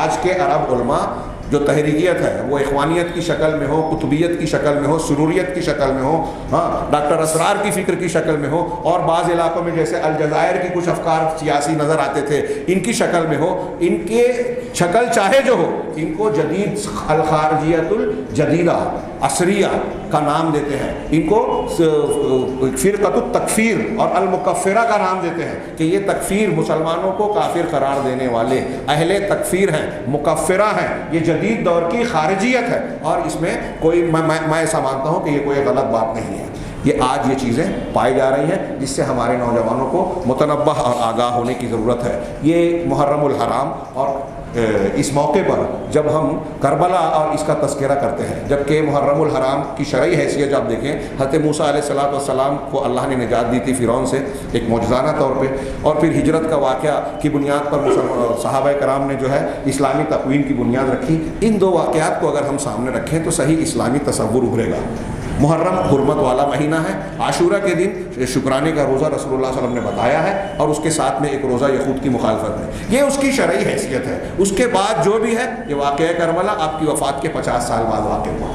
آج کے عرب علماء جو تحریکیت ہے وہ اخوانیت کی شکل میں ہو، قطبیت کی شکل میں ہو، سروریت کی شکل میں ہو، ہاں ڈاکٹر اسرار کی فکر کی شکل میں ہو، اور بعض علاقوں میں جیسے الجزائر کی کچھ افکار سیاسی نظر آتے تھے ان کی شکل میں ہو، ان کے شکل چاہے جو ہو، ان کو جدید الخارجیت الجدیدہ عصریہ کا نام دیتے ہیں، ان کو فرقۃ التکفیر اور المکفرہ کا نام دیتے ہیں کہ یہ تکفیر، مسلمانوں کو کافر قرار دینے والے اہل تکفیر ہیں، مکفرہ ہیں، یہ جدید دور کی خارجیت ہے۔ اور اس میں کوئی میں ایسا مانتا ہوں کہ یہ کوئی غلط بات نہیں ہے۔ یہ آج یہ چیزیں پائی جا رہی ہیں جس سے ہمارے نوجوانوں کو متنبہ اور آگاہ ہونے کی ضرورت ہے۔ یہ محرم الحرام اور اس موقع پر جب ہم کربلا اور اس کا تذکرہ کرتے ہیں، جبکہ محرم الحرام کی شرعی حیثیت جب دیکھیں، حضرت موسیٰ علیہ السلام کو اللہ نے نجات دی تھی فرعون سے ایک معجزانہ طور پہ، اور پھر ہجرت کا واقعہ کی بنیاد پر صحابہ کرام نے جو ہے اسلامی تقویم کی بنیاد رکھی۔ ان دو واقعات کو اگر ہم سامنے رکھیں تو صحیح اسلامی تصور ابھرے گا۔ محرم حرمت والا مہینہ ہے، عاشورہ کے دن شکرانے کا روزہ رسول اللہ صلی اللہ علیہ وسلم نے بتایا ہے، اور اس کے ساتھ میں ایک روزہ یہود کی مخالفت ہے، یہ اس کی شرعی حیثیت ہے۔ اس کے بعد جو بھی ہے یہ واقعہ کربلا آپ کی وفات کے 50 سال بعد واقع ہوا،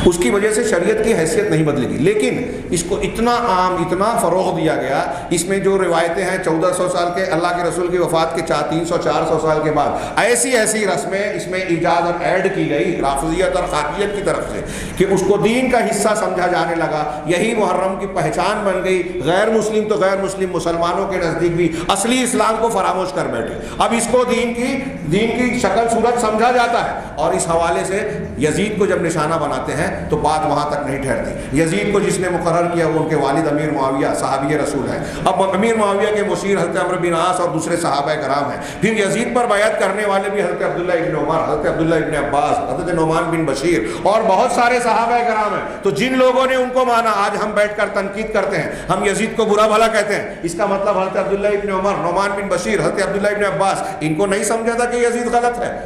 اس کی وجہ سے شریعت کی حیثیت نہیں بدلے گی، لیکن اس کو اتنا عام، اتنا فروغ دیا گیا، اس میں جو روایتیں ہیں 1400 سال کے اللہ کے رسول کی وفات کے 300-400 سال کے بعد ایسی ایسی رسمیں اس میں ایجاد اور ایڈ کی گئی رافضیت اور خارجیت کی طرف سے کہ اس کو دین کا حصہ سمجھا جانے لگا، یہی محرم کی پہچان بن گئی۔ غیر مسلم تو غیر مسلم، مسلمانوں کے نزدیک بھی اصلی اسلام کو فراموش کر بیٹھے، اب اس کو دین کی شکل صورت سمجھا جاتا ہے۔ اور اس حوالے سے یزید کو جب نشانہ بناتے ہیں تو بات وہاں تک نہیں ٹھہرتی۔ یزید کو جس نے مقرر کیا وہ ان کے والد امیر معاویہ صحابی رسول ہیں، اب امیر معاویہ کے مشیر حضرت عمرو بن عاص اور دوسرے صحابہ کرام ہیں، پھر یزید پر بیعت کرنے والے بھی حضرت عبداللہ ابن عمر، حضرت عبداللہ ابن عباس، حضرت نعمان بن بشیر اور بہت سارے صحابہ کرام ہیں۔ تو جن لوگوں نے ان کو مانا، آج ہم بیٹھ کر تنقید کرتے ہیں، ہم یزید کو برا بھلا کہتے ہیں، اس کا مطلب حضرت عبداللہ ابن عمر، نعمان بن بشیر، حضرت عبداللہ ابن عباس، ان کو نہیں سمجھا تھا کہ یزید غلط ہے؟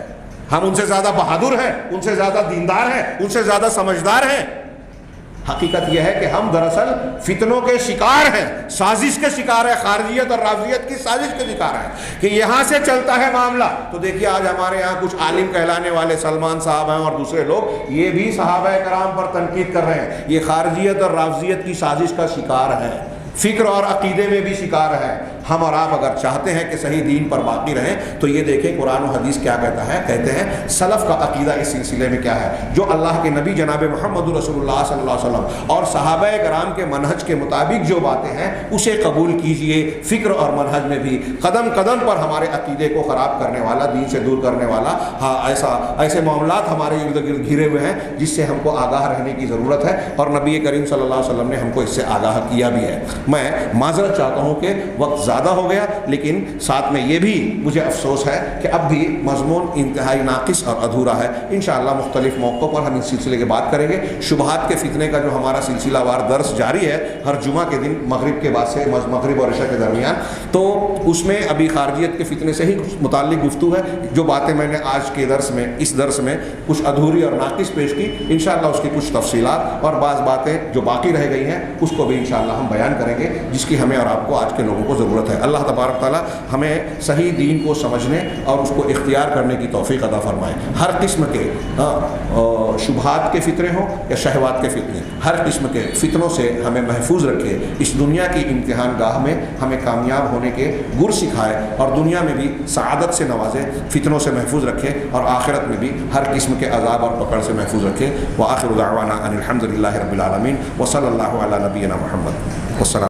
ہم ان سے زیادہ بہادر ہیں، ان سے زیادہ دیندار ہیں، ان سے زیادہ سمجھدار ہیں۔ حقیقت یہ ہے کہ ہم دراصل فتنوں کے شکار ہیں، سازش کے شکار ہیں، خارجیت اور رافضیت کی سازش کے شکار ہیں کہ یہاں سے چلتا ہے معاملہ۔ تو دیکھیے آج ہمارے یہاں کچھ عالم کہلانے والے سلمان صاحب ہیں اور دوسرے لوگ، یہ بھی صحابہ کرام پر تنقید کر رہے ہیں، یہ خارجیت اور رافضیت کی سازش کا شکار ہے، فکر اور عقیدے میں بھی شکار ہے۔ ہم اور آپ اگر چاہتے ہیں کہ صحیح دین پر باقی رہیں تو یہ دیکھیں قرآن و حدیث کیا کہتا ہے، کہتے ہیں سلف کا عقیدہ اس سلسلے میں کیا ہے، جو اللہ کے نبی جناب محمد رسول اللہ صلی اللہ علیہ وسلم اور صحابہ کرام کے منہج کے مطابق جو باتیں ہیں اسے قبول کیجئے۔ فکر اور منہج میں بھی قدم قدم پر ہمارے عقیدے کو خراب کرنے والا، دین سے دور کرنے والا ایسے معاملات ہمارے ارد گرد گھرے ہوئے ہیں جس سے ہم کو آگاہ رہنے کی ضرورت ہے، اور نبی کریم صلی اللہ علیہ وسلم نے ہم کو اس سے آگاہ کیا بھی ہے۔ میں معذرت چاہتا ہوں کہ وقت زیادہ ہو گیا، لیکن ساتھ میں یہ بھی مجھے افسوس ہے کہ اب بھی مضمون انتہائی ناقص اور ادھورا ہے۔ انشاءاللہ مختلف موقعوں پر ہم اس سلسلے کی بات کریں گے۔ شبہات کے فتنے کا جو ہمارا سلسلہ وار درس جاری ہے ہر جمعہ کے دن مغرب کے بعد سے، مغرب اور عشاء کے درمیان، تو اس میں ابھی خارجیت کے فتنے سے ہی متعلق گفتگو ہے۔ جو باتیں میں نے آج کے درس میں، اس درس میں کچھ ادھوری اور ناقص پیش کی، انشاءاللہ اس کی کچھ تفصیلات اور بعض باتیں جو باقی رہ گئی ہیں اس کو بھی انشاءاللہ ہم بیان کریں گے، جس کی ہمیں اور آپ کو آج کے لوگوں کو ضرورت ہے۔ اللہ تبارک تعالیٰ ہمیں صحیح دین کو سمجھنے اور اس کو اختیار کرنے کی توفیق عطا فرمائے۔ ہر قسم کے شبہات کے فتنے ہوں یا شہوات کے فتنے، ہر قسم کے فتنوں سے ہمیں محفوظ رکھے، اس دنیا کی امتحان گاہ میں ہمیں کامیاب ہونے کے گر سکھائے اور دنیا میں بھی سعادت سے نوازے، فتنوں سے محفوظ رکھے اور آخرت میں بھی ہر قسم کے عذاب اور پکڑ سے محفوظ رکھے۔ وآخر دعوانا ان الحمد للہ رب العالمین وصلی اللہ علی نبینا محمد۔ والسلام۔